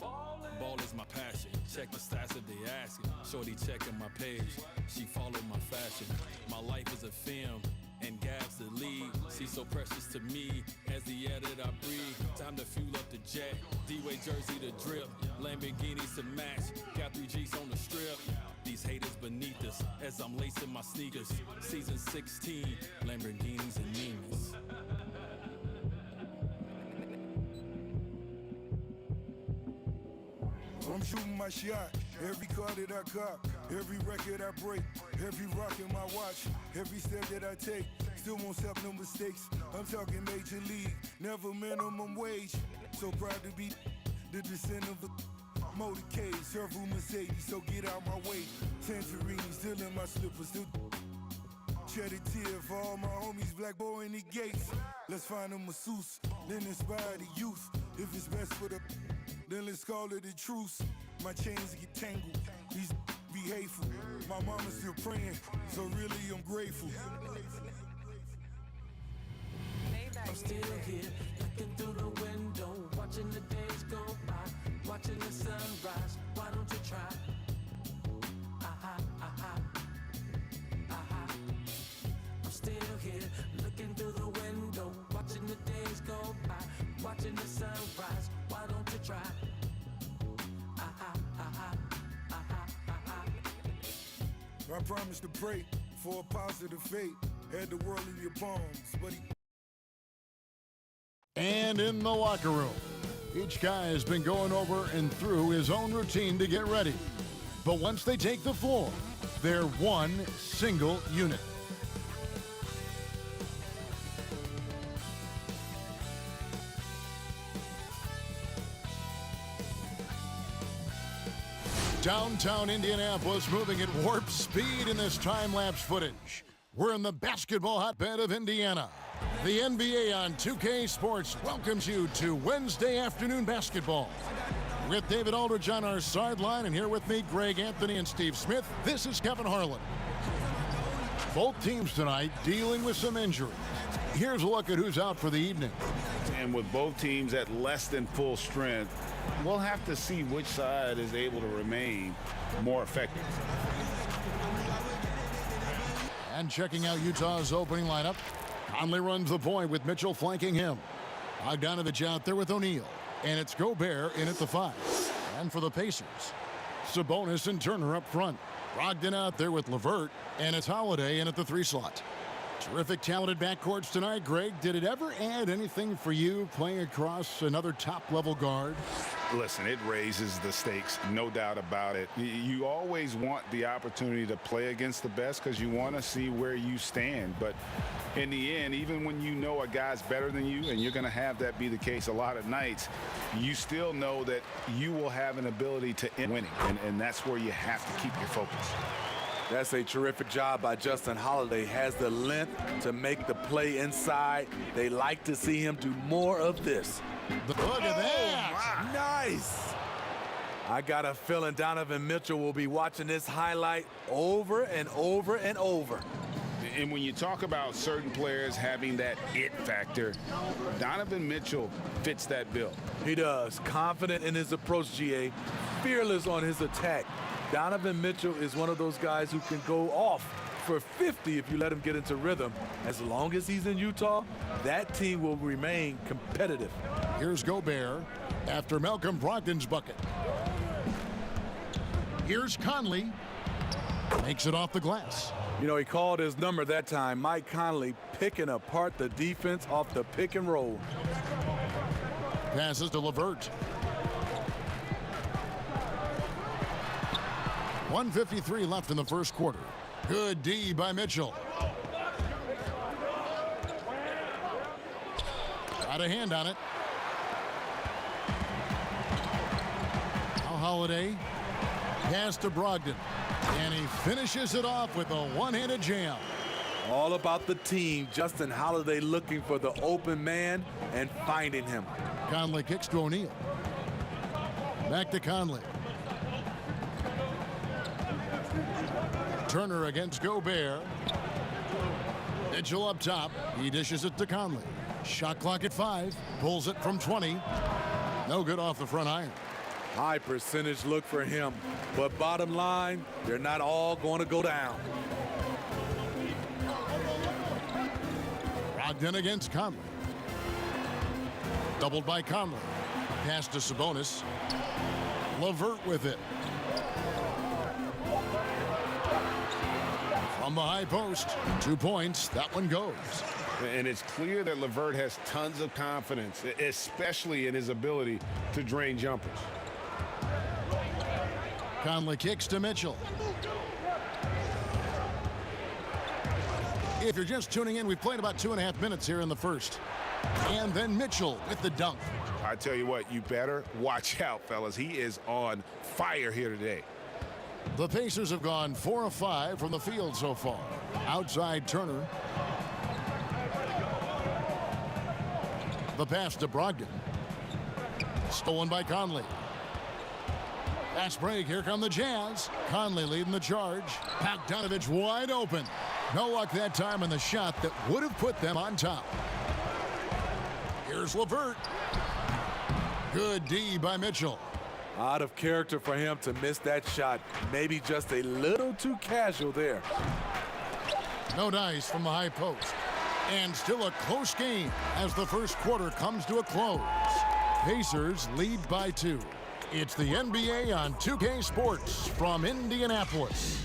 Ball is my passion, check the stats if they asking. Shorty checking my page, she followed my fashion. My life is a film, and Gab's the lead. She's so precious to me, as the air that I breathe. Time to fuel up the jet, D-Way jersey to drip, Lamborghinis to match, got 3 G's on the strip. These haters beneath us, as I'm lacing my sneakers. Season 16, Lamborghinis and Nimas. I'm shooting my shot, every car that I cop, every record I break, every rock in my watch, every step that I take, still won't accept no mistakes. I'm talking major league, never minimum wage. So proud to be the descendant of a motorcade, several Mercedes, so get out my way. Tangerines, still in my slippers, still shed a tear for all my homies, Black Boy in the gates. Let's find a masseuse, then inspire the youth. If it's best for the then let's call it a truce. My chains get tangled. These be hateful. My mama's still praying, so really I'm grateful. I'm still here, looking through the window, watching the days go by, watching the sunrise. Why don't you try? I'm still here, looking through the window, watching the days go by, watching the sunrise. Why don't you try? I promise to pray for a positive fate. Had the world in your palms, but And in the locker room, each guy has been going over and through his own routine to get ready. But once they take the floor, they're one single unit. Downtown Indianapolis moving at warp speed in this time-lapse footage. We're in the basketball hotbed of Indiana. The NBA on 2K Sports welcomes you to Wednesday afternoon basketball. With David Aldridge on our sideline, and here with me, Greg Anthony and Steve Smith, this is Kevin Harlan. Both teams tonight dealing with some injuries. Here's a look at who's out for the evening. And with both teams at less than full strength, we'll have to see which side is able to remain more effective. And checking out Utah's opening lineup, Conley runs the point with Mitchell flanking him. Bogdanovich out there with O'Neal. And it's Gobert in at the 5. And for the Pacers, Sabonis and Turner up front. Brogdon out there with LeVert. And it's Holiday in at the 3 slot. Terrific talented backcourts tonight, Greg. Did it ever add anything for you playing across another top-level guard? Listen, it raises the stakes, no doubt about it. You always want the opportunity to play against the best because you want to see where you stand. But in the end, even when you know a guy's better than you, and you're going to have that be the case a lot of nights, you still know that you will have an ability to end winning, and that's where you have to keep your focus. That's a terrific job by Justin Holiday. Has the length to make the play inside. They like to see him do more of this. Look at that. Nice. I got a feeling Donovan Mitchell will be watching this highlight over and over and over. And when you talk about certain players having that it factor, Donovan Mitchell fits that bill. He does. Confident in his approach, GA. Fearless on his attack. Donovan Mitchell is one of those guys who can go off for 50 if you let him get into rhythm. As long as he's in Utah, that team will remain competitive. Here's Gobert after Malcolm Brogdon's bucket. Here's Conley. Makes it off the glass. You know, he called his number that time. Mike Conley picking apart the defense off the pick and roll. Passes to LeVert. 1:53 left in the first quarter. Good D by Mitchell. Got a hand on it. Now Holiday. Pass to Brogdon. And he finishes it off with a one-handed jam. All about the team. Justin Holiday looking for the open man and finding him. Conley kicks to O'Neal. Back to Conley. Turner against Gobert. Mitchell up top. He dishes it to Conley. Shot clock at 5. Pulls it from 20. No good off the front iron. High percentage look for him. But bottom line, they're not all going to go down. Brogdon against Conley. Doubled by Conley. Pass to Sabonis. LeVert with it. From the high post, 2 points, that one goes. And it's clear that LeVert has tons of confidence, especially in his ability to drain jumpers. Conley kicks to Mitchell. If you're just tuning in, we've played about 2.5 minutes here in the first. And then Mitchell with the dunk. I tell you what, you better watch out, fellas. He is on fire here today. The Pacers have gone 4 of 5 from the field so far. Outside Turner. The pass to Brogdon. Stolen by Conley. Fast break, here come the Jazz. Conley leading the charge. Bogdanovich wide open. No luck that time on the shot that would have put them on top. Here's LeVert. Good D by Mitchell. Out of character for him to miss that shot. Maybe just a little too casual there. No dice from the high post. And still a close game as the first quarter comes to a close. Pacers lead by 2. It's the NBA on 2K Sports from Indianapolis.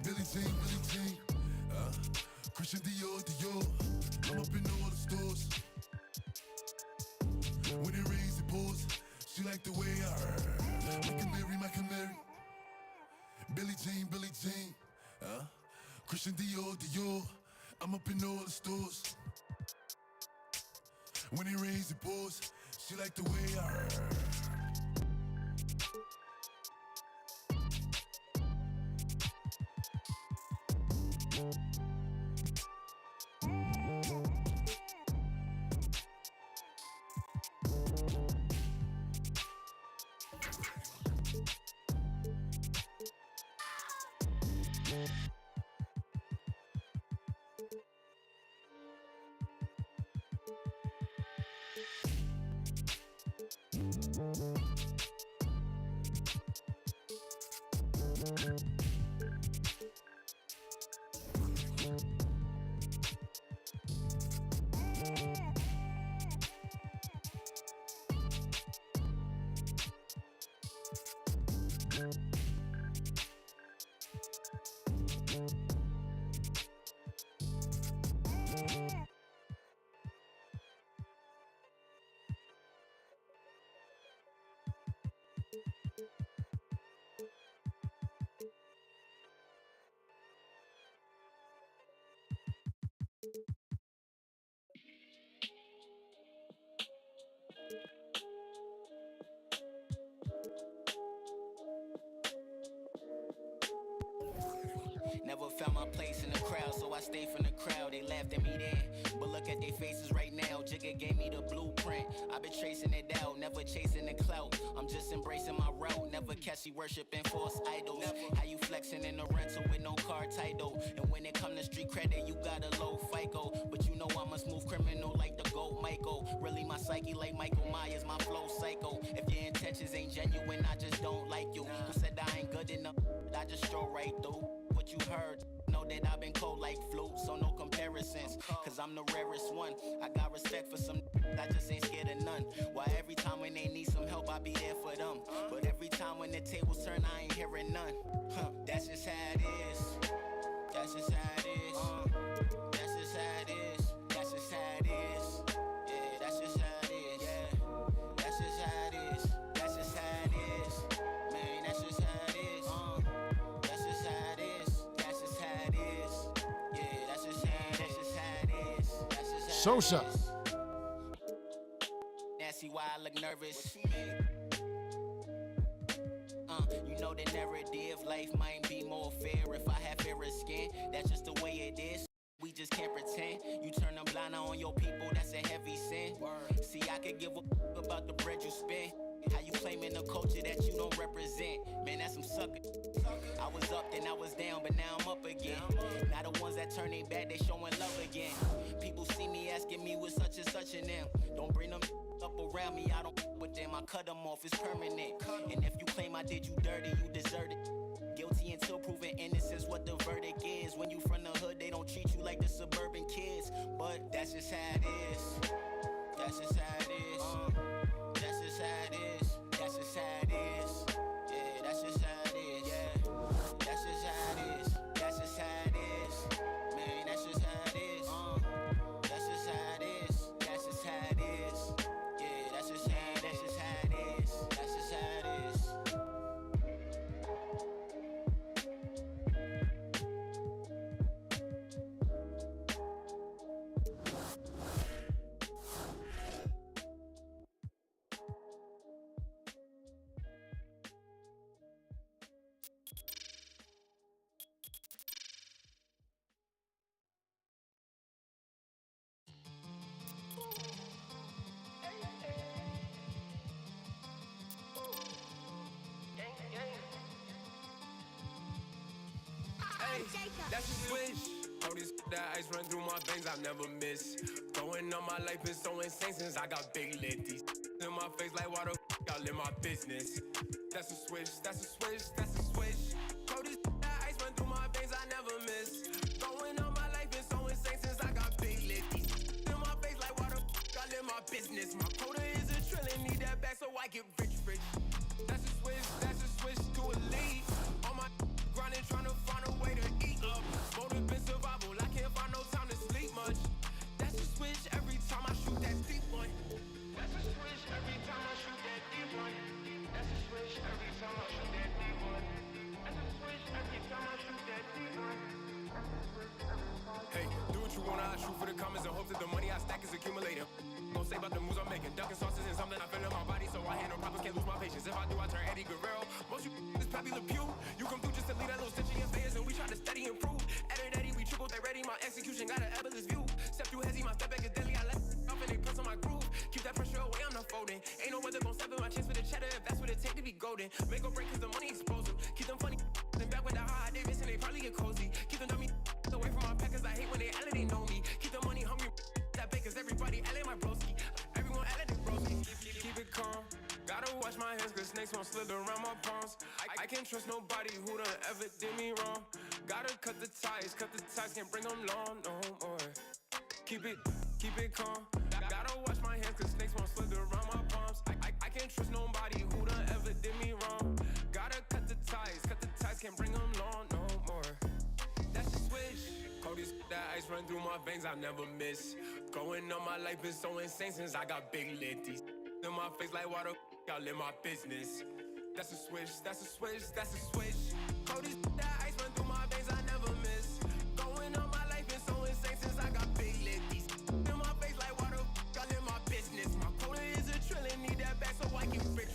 Billie Jean, Christian Dior. I'm up in all the stores. When it rains, it pours. She like the way I heard. My canary. Billie Jean, Christian Dior. I'm up in all the stores. When it rains, it pours. She like the way I heard. Never found my place in the crowd, so I stayed from the crowd. They laughed at me then, but look at their faces right now. Jigga gave me the blueprint. I've been tracing it out, never chasing the clout. I'm just embracing my route, never catchy worshiping false idols. How you flexing in the rental with no car title? And when it come to street credit, you got a low FICO. But you know I'm a smooth criminal like the GOAT Michael. Really my psyche like Michael Myers, my flow psycho. If your intentions ain't genuine, I just don't like you. Who said I ain't good enough? I just stroll right through what you heard. Know that I've been cold like flu, so no comparisons. Cause I'm the rarest one. I got respect for some I just ain't scared of none. Why every time when they need some help, I be there for them. But every time when the tables turn, I ain't hearing none. That's just how it is. That's just how it is. That's just how it is. That's just how it is. Yeah, that's just how it is. Yeah, that's just how it is. That's just how it is. Man, that's just how it is. That's just how it is. That's just how it is. Yeah, that's just how it is. That's just how Sosa. it is. Nasty, why I look nervous. You know the narrative, life might be more fair if I have fairer skin. That's just the way it is. We just can't pretend. You turn a blind eye on your people, that's a heavy sin. See, I could give a about the bread you spend. How you claiming a culture that you don't represent? Man, that's some sucker. I was up, then I was down, but now I'm up again. Now the ones that turn they back, they showing love again. People see me asking me with such and such and them. Don't bring them up around me, I don't with them. I cut them off, it's permanent. And if you claim I did you dirty, you deserve it. Guilty until proven innocence, what the verdict is. When you from the hood, they don't treat you like the suburban kids. But that's just how it is. That's just how it is. That's just how it is. That's just how it is. Yeah, that's just how it is. Yeah, that's just how it is. That's just how it is. Man, that's just how it is. That's just how it is. That's just how it is. Yeah, that's just how it is. That's just how it is. That's a switch. All this that ice run through my veins, I've never missed. Going on my life is so insane since I got big lit. These in my face like why the y'all in my business. That's a switch, that's a switch, that's a switch. All this that ice run through my veins, I never miss. Going on my life is so insane since I got big lit. These in my face like why the y'all in my business. My quota is a trillion, need that back so I get rich. That's a switch to a lead. On my grinding, trying to find a way to eat up. Motive in survival, I can't find no time to sleep much. That's a switch every time I shoot that deep one. That's a switch every time I shoot that deep one. That's a switch every time I shoot that deep one. That's a switch every time I shoot that deep one. Hey, do what you wanna, I shoot for the comments and hope that the money I stack is accumulating. Don't say about the moves I'm making, ducking sauces and something I feel in my body, so I handle problems, can't lose my patience. If I do, I turn Eddie Guerrero. Most you is Pappy Le Pew. You come through just to leave that little stitch in your face, and we try to steady improve. Eddie, we triple, they ready. My execution got an ebulous view. Step through hezzy, my step back is deadly. I let off and they press on my groove. Keep that pressure away, I'm not folding. Ain't no weather gon' step in my chest for the cheddar if that's what it take to be golden. Make or break cause the money expose them. Keep them funny and back with the high Davis and they probably get cozy. Keep them dummy away from my packers. I hate when they they know me. Keep the money hungry. That bakers, everybody LA my broski. Everyone LA the broski. Keep it calm. Gotta wash my hands cause snakes won't slither around my palms. I can't trust nobody who done ever did me wrong. Gotta cut the ties, can't bring them long no more. Keep it calm. Gotta wash my hands cause snakes won't slither around my palms. I can't trust nobody who done ever did me wrong. Gotta cut the ties, can't bring them long no more. That's the switch. Cody's that ice run through my veins, I never miss. Going on my life is so insane since I got big lit. These in my face like why the y'all in my business. That's a switch, that's a switch, that's a switch. Cody's that ice run through my veins, I never miss. Going on my life is so insane since I got big lit. These in my face like why the y'all in my business. My quota is a trillion, need that back so I get rich.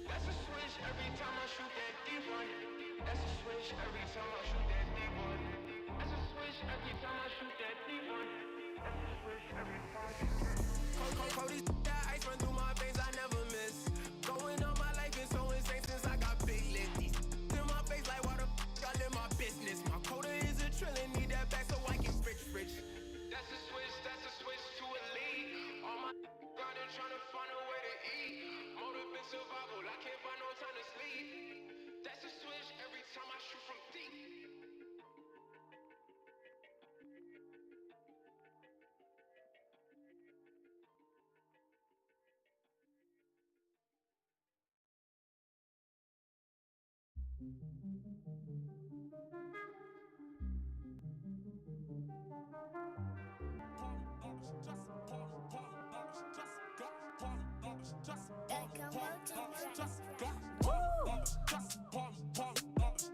That's a switch every time I shoot that deep one. That's a switch every time I shoot that deep find a way to eat. Motive in survival, I can't find no time to sleep. That's a switch every time I shoot from deep.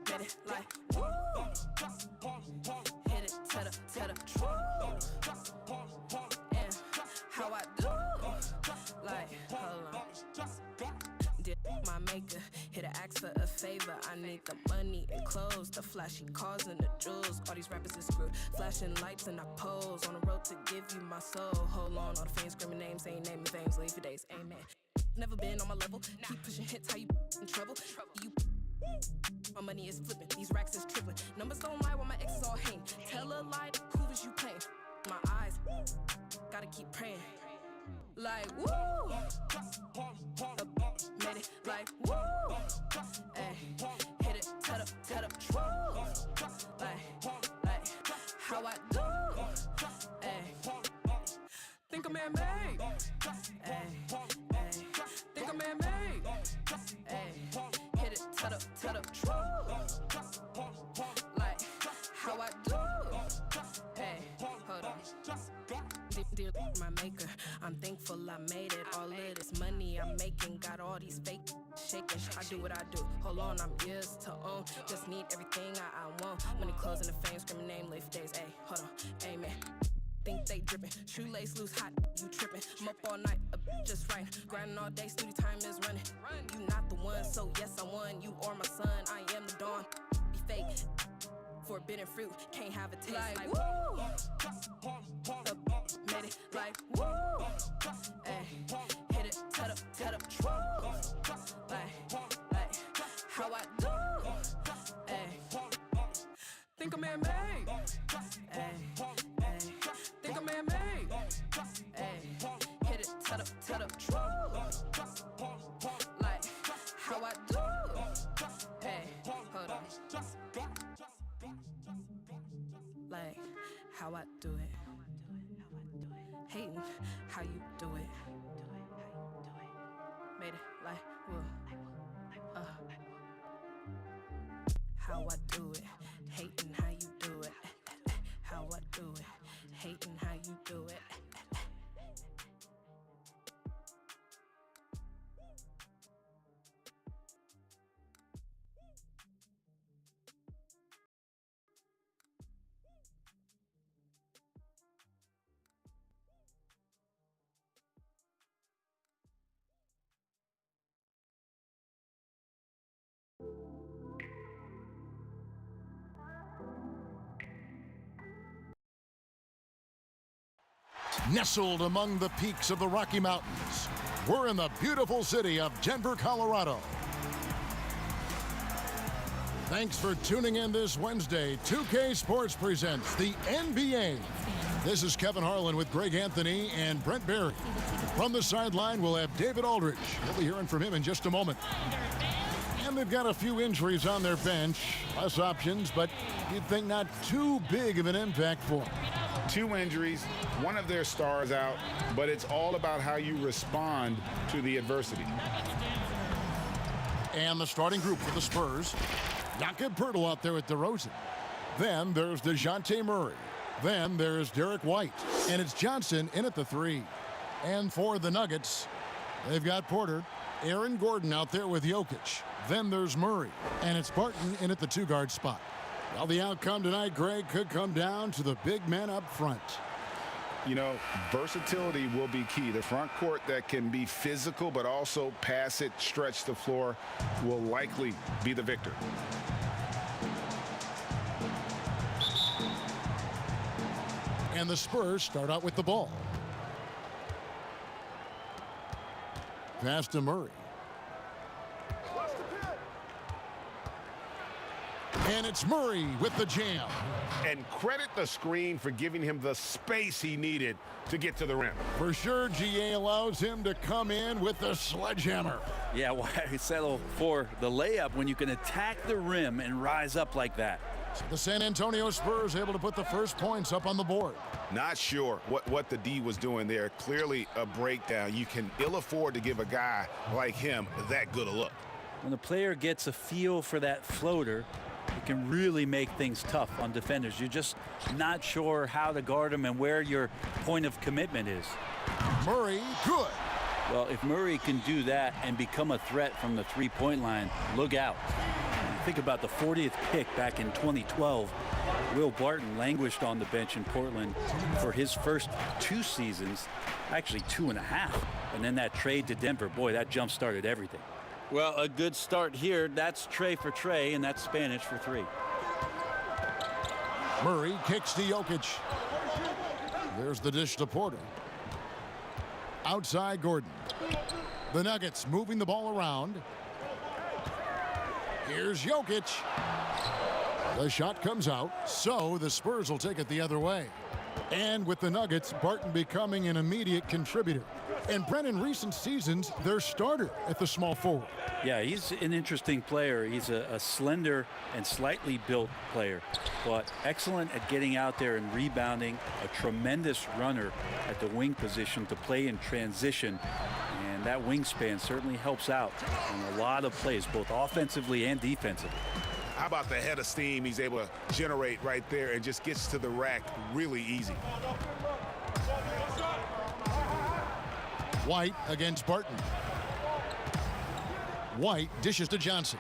Get it like woo. Hit it to the true. And how I do, like hold on. Did my maker hit an ask for a favor? I need the money and clothes, the flashy cars and the jewels. All these rappers is screwed, flashing lights and I pose on the road to give you my soul. Hold on, all the fans screaming names, ain't naming names, leave for days, amen. Never been on my level, keep pushing hits, how you in trouble? You my money is flipping, these racks is tripling. Numbers don't lie while my exes all hang. Tell a lie to prove as you playing. My eyes, gotta keep praying. Like woo, made it like woo. Ay, hit it to the true. Like how I do. Ay, think I'm man-made. Ay, think I'm man-made. Ay, hit it to the true. Like how I do. Hey, hold on. Dear my maker, I'm thankful I made it. All of this money I'm making got all these fake shaking. I do what I do. Hold on, I'm years to own. Just need everything I want. Money, clothes, and the fame, screaming name, live for days. Hey, hold on, amen. Think they dripping, shoelace loose, hot, you tripping. I'm up all night, just right. Grinding all day, studio time is running. You not the one, so yes I won. You are my son, I am the dawn. Be fake, forbidden fruit, can't have a taste like woo. Made it like woo. Ay, hit it to the true. Like how I do. Ay, think I'm man-made. Ay, think I'm man-made. Ay, hit it to the true. Like how I do. Hey, hold on. Like how I do it. Hating how you do it. Made it like woo. How I do it. Hating how you do it. How I do it. Hating how you do it. Nestled among the peaks of the Rocky Mountains, we're in the beautiful city of Denver, Colorado. Thanks for tuning in this Wednesday. 2K Sports presents the NBA. This is Kevin Harlan with Greg Anthony and Brent Barry. From the sideline, we'll have David Aldridge. We'll be hearing from him in just a moment. And they've got a few injuries on their bench. Less options, but you'd think not too big of an impact for them. 2 injuries, one of their stars out, but it's all about how you respond to the adversity. And the starting group for the Spurs, Jakob Poeltl out there with DeRozan. Then there's DeJounte Murray. Then there's Derek White. And it's Johnson in at the 3. And for the Nuggets, they've got Porter, Aaron Gordon out there with Jokic. Then there's Murray. And it's Barton in at the 2-guard spot. Well, the outcome tonight, Greg, could come down to the big men up front. You know, versatility will be key. The front court that can be physical but also pass it, stretch the floor will likely be the victor. And the Spurs start out with the ball. Pass to Murray. And it's Murray with the jam. And credit the screen for giving him the space he needed to get to the rim. For sure, GA allows him to come in with the sledgehammer. Yeah, why settle for the layup when you can attack the rim and rise up like that? The San Antonio Spurs able to put the first points up on the board. Not sure what the D was doing there. Clearly a breakdown. You can ill afford to give a guy like him that good a look. When a player gets a feel for that floater, it can really make things tough on defenders. You're just not sure how to guard them and where your point of commitment is. Murray, good. Well, if Murray can do that and become a threat from the three-point line, look out. Think about the 40th pick back in 2012. Will Barton languished on the bench in Portland for his first 2 seasons, actually 2.5. And then that trade to Denver, boy, that jump-started everything. Well, a good start here. That's Trey for Trey, and that's Spanish for 3. Murray kicks to Jokic. There's the dish to Porter. Outside Gordon. The Nuggets moving the ball around. Here's Jokic. The shot comes out, so the Spurs will take it the other way. And with the Nuggets, Barton becoming an immediate contributor. And Brent, in recent seasons, their starter at the small forward. Yeah, he's an interesting player. He's a slender and slightly built player, but excellent at getting out there and rebounding, a tremendous runner at the wing position to play in transition. And that wingspan certainly helps out on a lot of plays, both offensively and defensively. How about the head of steam he's able to generate right there and just gets to the rack really easy. White against Barton. White dishes to Johnson.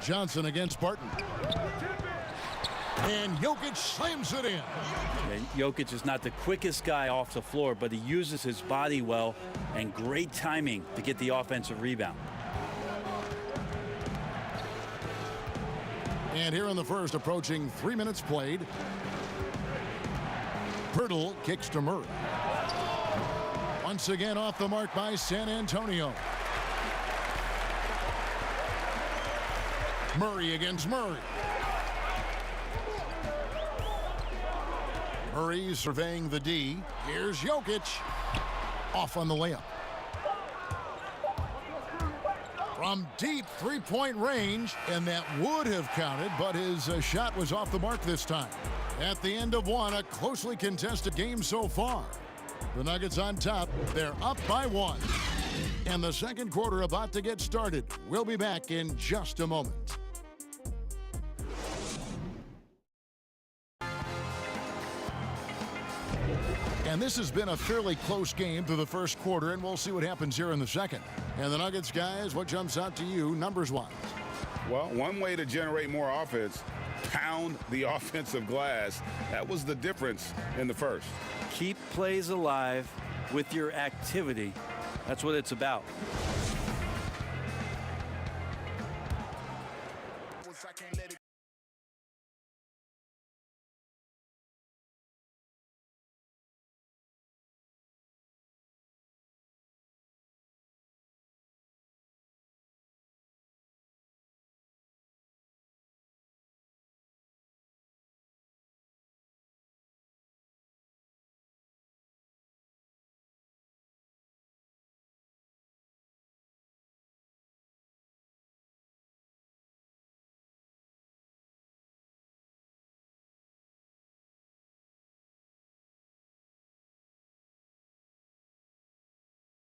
Johnson against Barton. And Jokic slams it in. And Jokic is not the quickest guy off the floor, but he uses his body well and great timing to get the offensive rebound. And here in the first, approaching 3 minutes played. Pirtle kicks to Murray. Once again off the mark by San Antonio. Murray against Murray. Murray surveying the D. Here's Jokic. Off on the layup. From deep three-point range, and that would have counted, but his shot was off the mark this time. At the end of one, a closely contested game so far. The Nuggets on top. They're up by 1. And the second quarter about to get started. We'll be back in just a moment. And this has been a fairly close game through the first quarter, and we'll see what happens here in the second. And the Nuggets, guys, what jumps out to you numbers-wise? Well, one way to generate more offense, pound the offensive glass. That was the difference in the first. Keep plays alive with your activity. That's what it's about.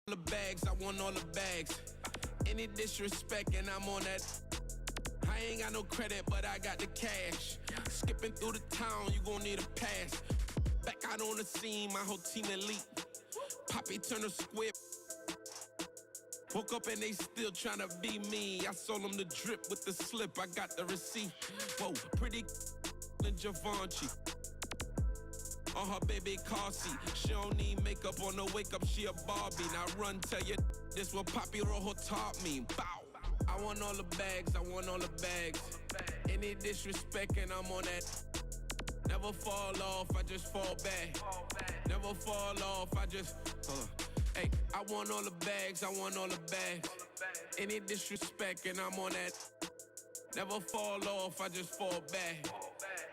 The bags, I want all the bags. Any disrespect and I'm on that. I ain't got no credit, but I got the cash. Skipping through the town, you gon' need a pass. Back out on the scene, my whole team elite. Poppy turn a squib. Woke up and they still tryna be me. I sold them the drip with the slip, I got the receipt. Whoa, pretty and Givenchy. On her baby car seat. She don't need makeup on the wake up, she a Barbie. Now run, tell you this what Poppy Rojo taught me. Bow. I want all the bags, I want all the bags. Any disrespect and I'm on that. Never fall off, I just fall back. Never fall off, I just, hey, I want all the bags, I want all the bags. Any disrespect and I'm on that. Never fall off, I just fall back.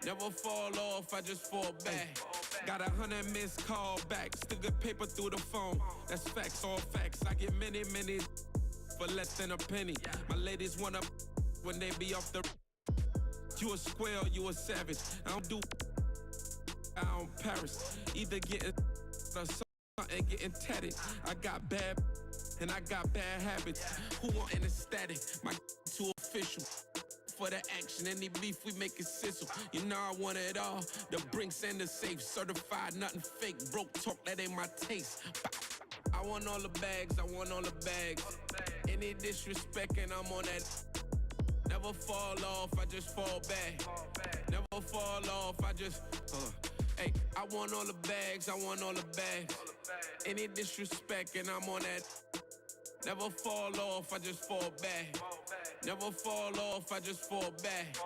Never fall off, I just fall back. Got 100 missed call backs, still get paper through the phone. That's facts, all facts. I get many for less than a penny. My ladies wanna when they be off the. You a square or you a savage. I don't do out in Paris. Either getting or something getting tatted. I got bad and I got bad habits. Who want an static? My too official. For the action, any beef we make it sizzle. You know I want it all. The brinks and the safe, certified, nothing fake. Broke talk, that ain't my taste. I want all the bags, I want all the bags. Any disrespect and I'm on that. Never fall off, I just fall back. Never fall off, I just, hey, I want all the bags, I want all the bags. Any disrespect and I'm on that. Never fall off, I just fall back. Never fall off, I just fall back.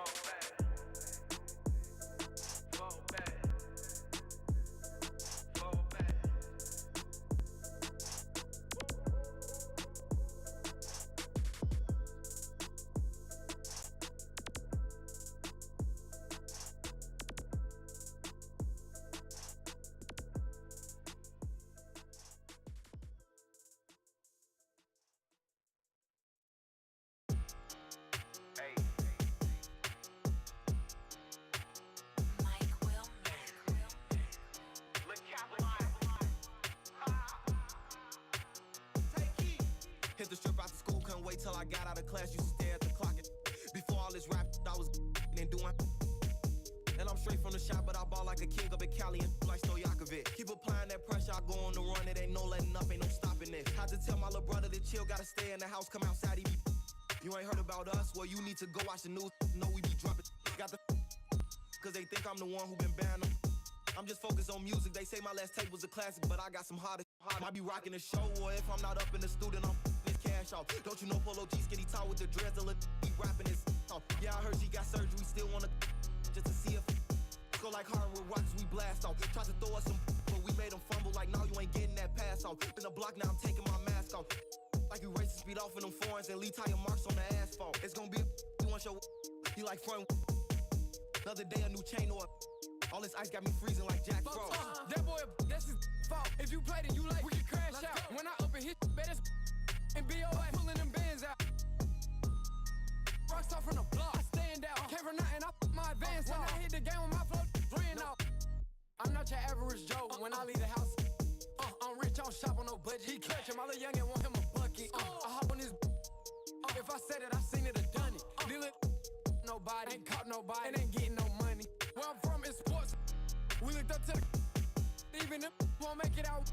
Hit the strip after school, couldn't wait till I got out of class. Used to stare at the clock. Before all this rap, I was and doing. And I'm straight from the shop, but I ball like a king up in Cali and like Stojakovic. Keep applying that pressure, I go on the run. It ain't no letting up, ain't no stopping this. Had to tell my little brother to chill, gotta stay in the house, come outside, he be. You ain't heard about us? Well, you need to go watch the news. Know we be dropping. Got the. Cause they think I'm the one who been banning them. I'm just focused on music. They say my last tape was a classic, but I got some harder. Might be rocking the show, or if I'm not up in the studio, I'm this cash off. Don't you know Polo G skinny tall with the dreads, the be rapping this off. Yeah, I heard she got surgery, still wanna just to see if go like hard with rocks, we blast off. Tried to throw us some, but we made them fumble like, no, you ain't getting that pass off. In the block, now I'm taking my mask off. Like you racing speed off in them foreigns and leave tire marks on the asphalt. It's gonna be you want your you like front. Another day, a new chain or all this ice got me freezing like Jack Frost. That boy, that's his fault. If you played it, you like, we can crash out. When I up and hit, better and BOA pulling them bands out. Rockstar from the block, I stand out. Came from nothing, I put my advance when I hit the game with my flow, ran out. I'm not your average Joe when I leave the house. I'm rich, I don't shop on no budget. He catch him, I look young and want him a bucket. I hop on his. If I said it, I seen it or done it. Deal it, nobody, ain't caught nobody, and ain't getting no money. Where I'm from is sports. We looked up to the. Even if won't make it out.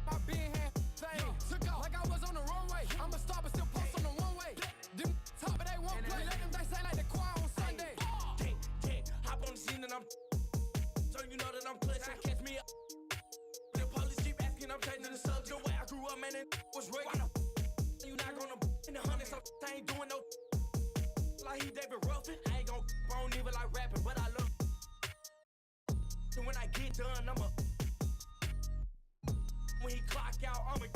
My being had thing. Took out like I was on the runway. I'm a star, but still post on the one way. Them top, but they won't play. Let them say like the choir on Sunday. Hop on the scene and I'm. So you know that I'm clutching. Catch me up. The police keep asking, I'm changing the subject. The way I grew up, man, it was real. Why the you not gonna in the hundreds? I ain't doing no. Like he David Ruffin. I ain't gon' I don't even like rapping, but I love. And when I get done, I'm a. When he clock out, I'm a.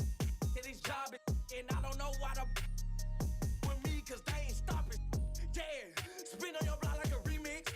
Get his job, and I don't know why the. With me, cause they ain't stopping. Yeah, spin on your block like a remix.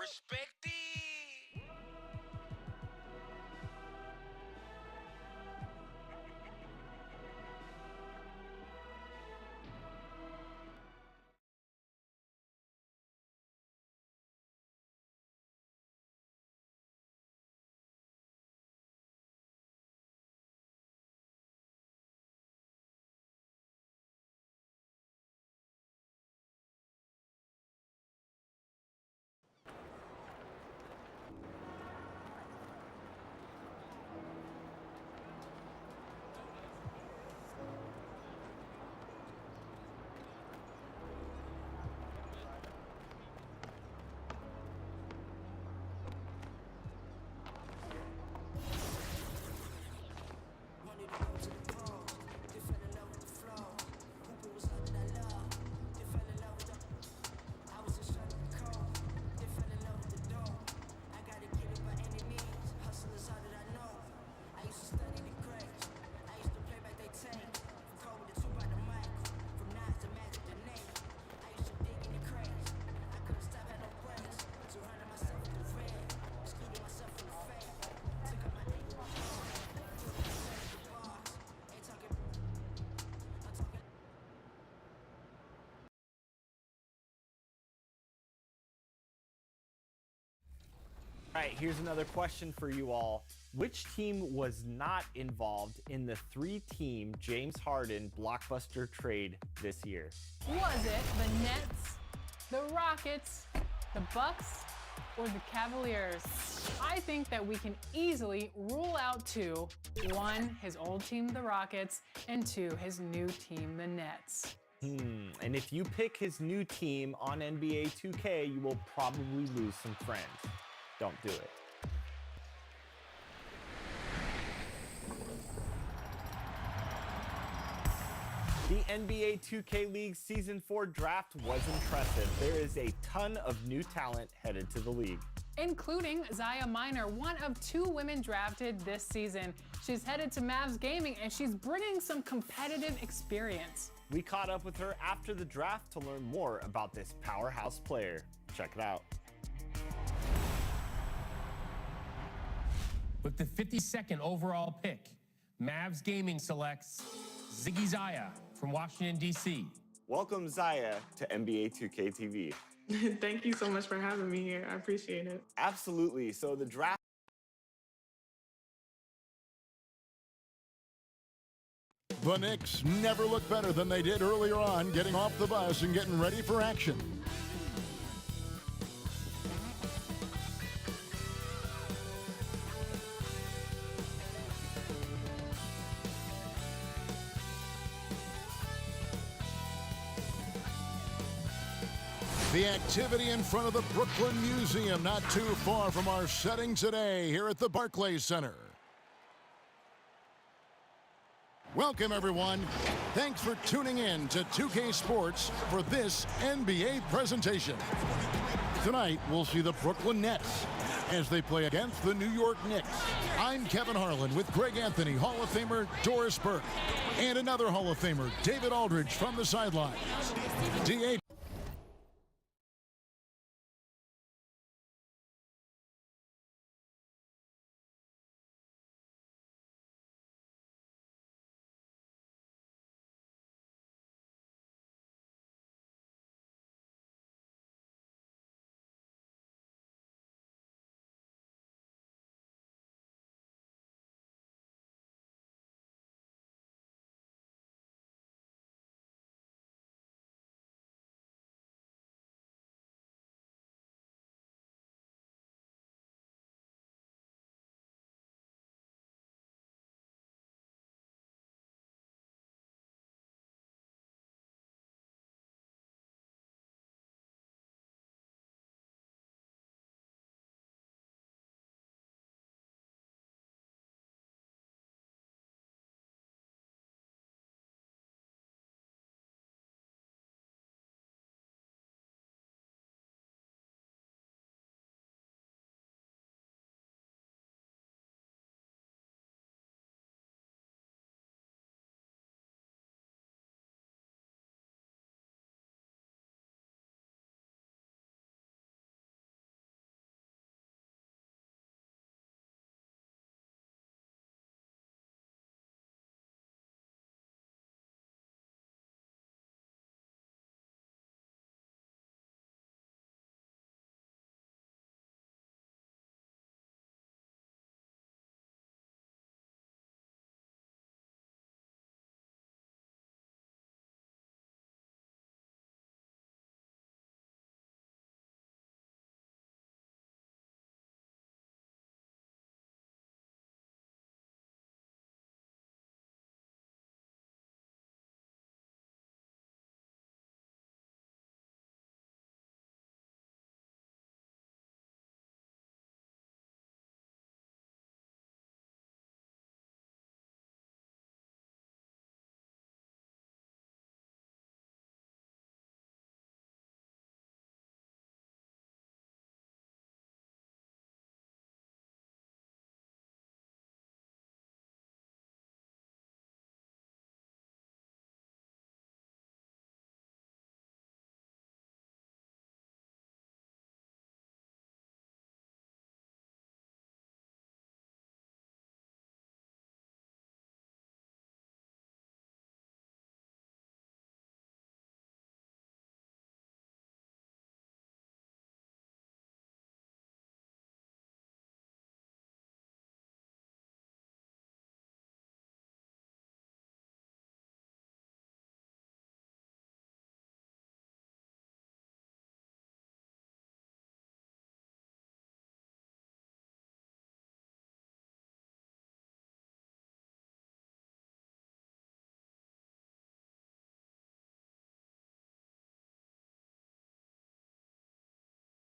Respect right, here's another question for you all. Which team was not involved in the 3-team James Harden blockbuster trade this year? Was it the Nets, the Rockets, the Bucks, or the Cavaliers? I think that we can easily rule out 2. 1, his old team, the Rockets, and 2, his new team, the Nets. And if you pick his new team on NBA 2K, you will probably lose some friends. Don't do it. The NBA 2K League Season 4 draft was impressive. There is a ton of new talent headed to the league, including Zaya Minor, one of 2 women drafted this season. She's headed to Mavs Gaming, and she's bringing some competitive experience. We caught up with her after the draft to learn more about this powerhouse player. Check it out. With the 52nd overall pick, Mavs Gaming selects Ziggy Zaya from Washington, D.C. Welcome, Zaya, to NBA 2K TV. Thank you so much for having me here. I appreciate it. Absolutely. So the draft. The Knicks never looked better than they did earlier on, getting off the bus and getting ready for action. The activity in front of the Brooklyn Museum, not too far from our setting today here at the Barclays Center. Welcome, everyone. Thanks for tuning in to 2K Sports for this NBA presentation. Tonight, we'll see the Brooklyn Nets as they play against the New York Knicks. I'm Kevin Harlan with Greg Anthony, Hall of Famer Doris Burke, and another Hall of Famer, David Aldridge, from the sidelines. DA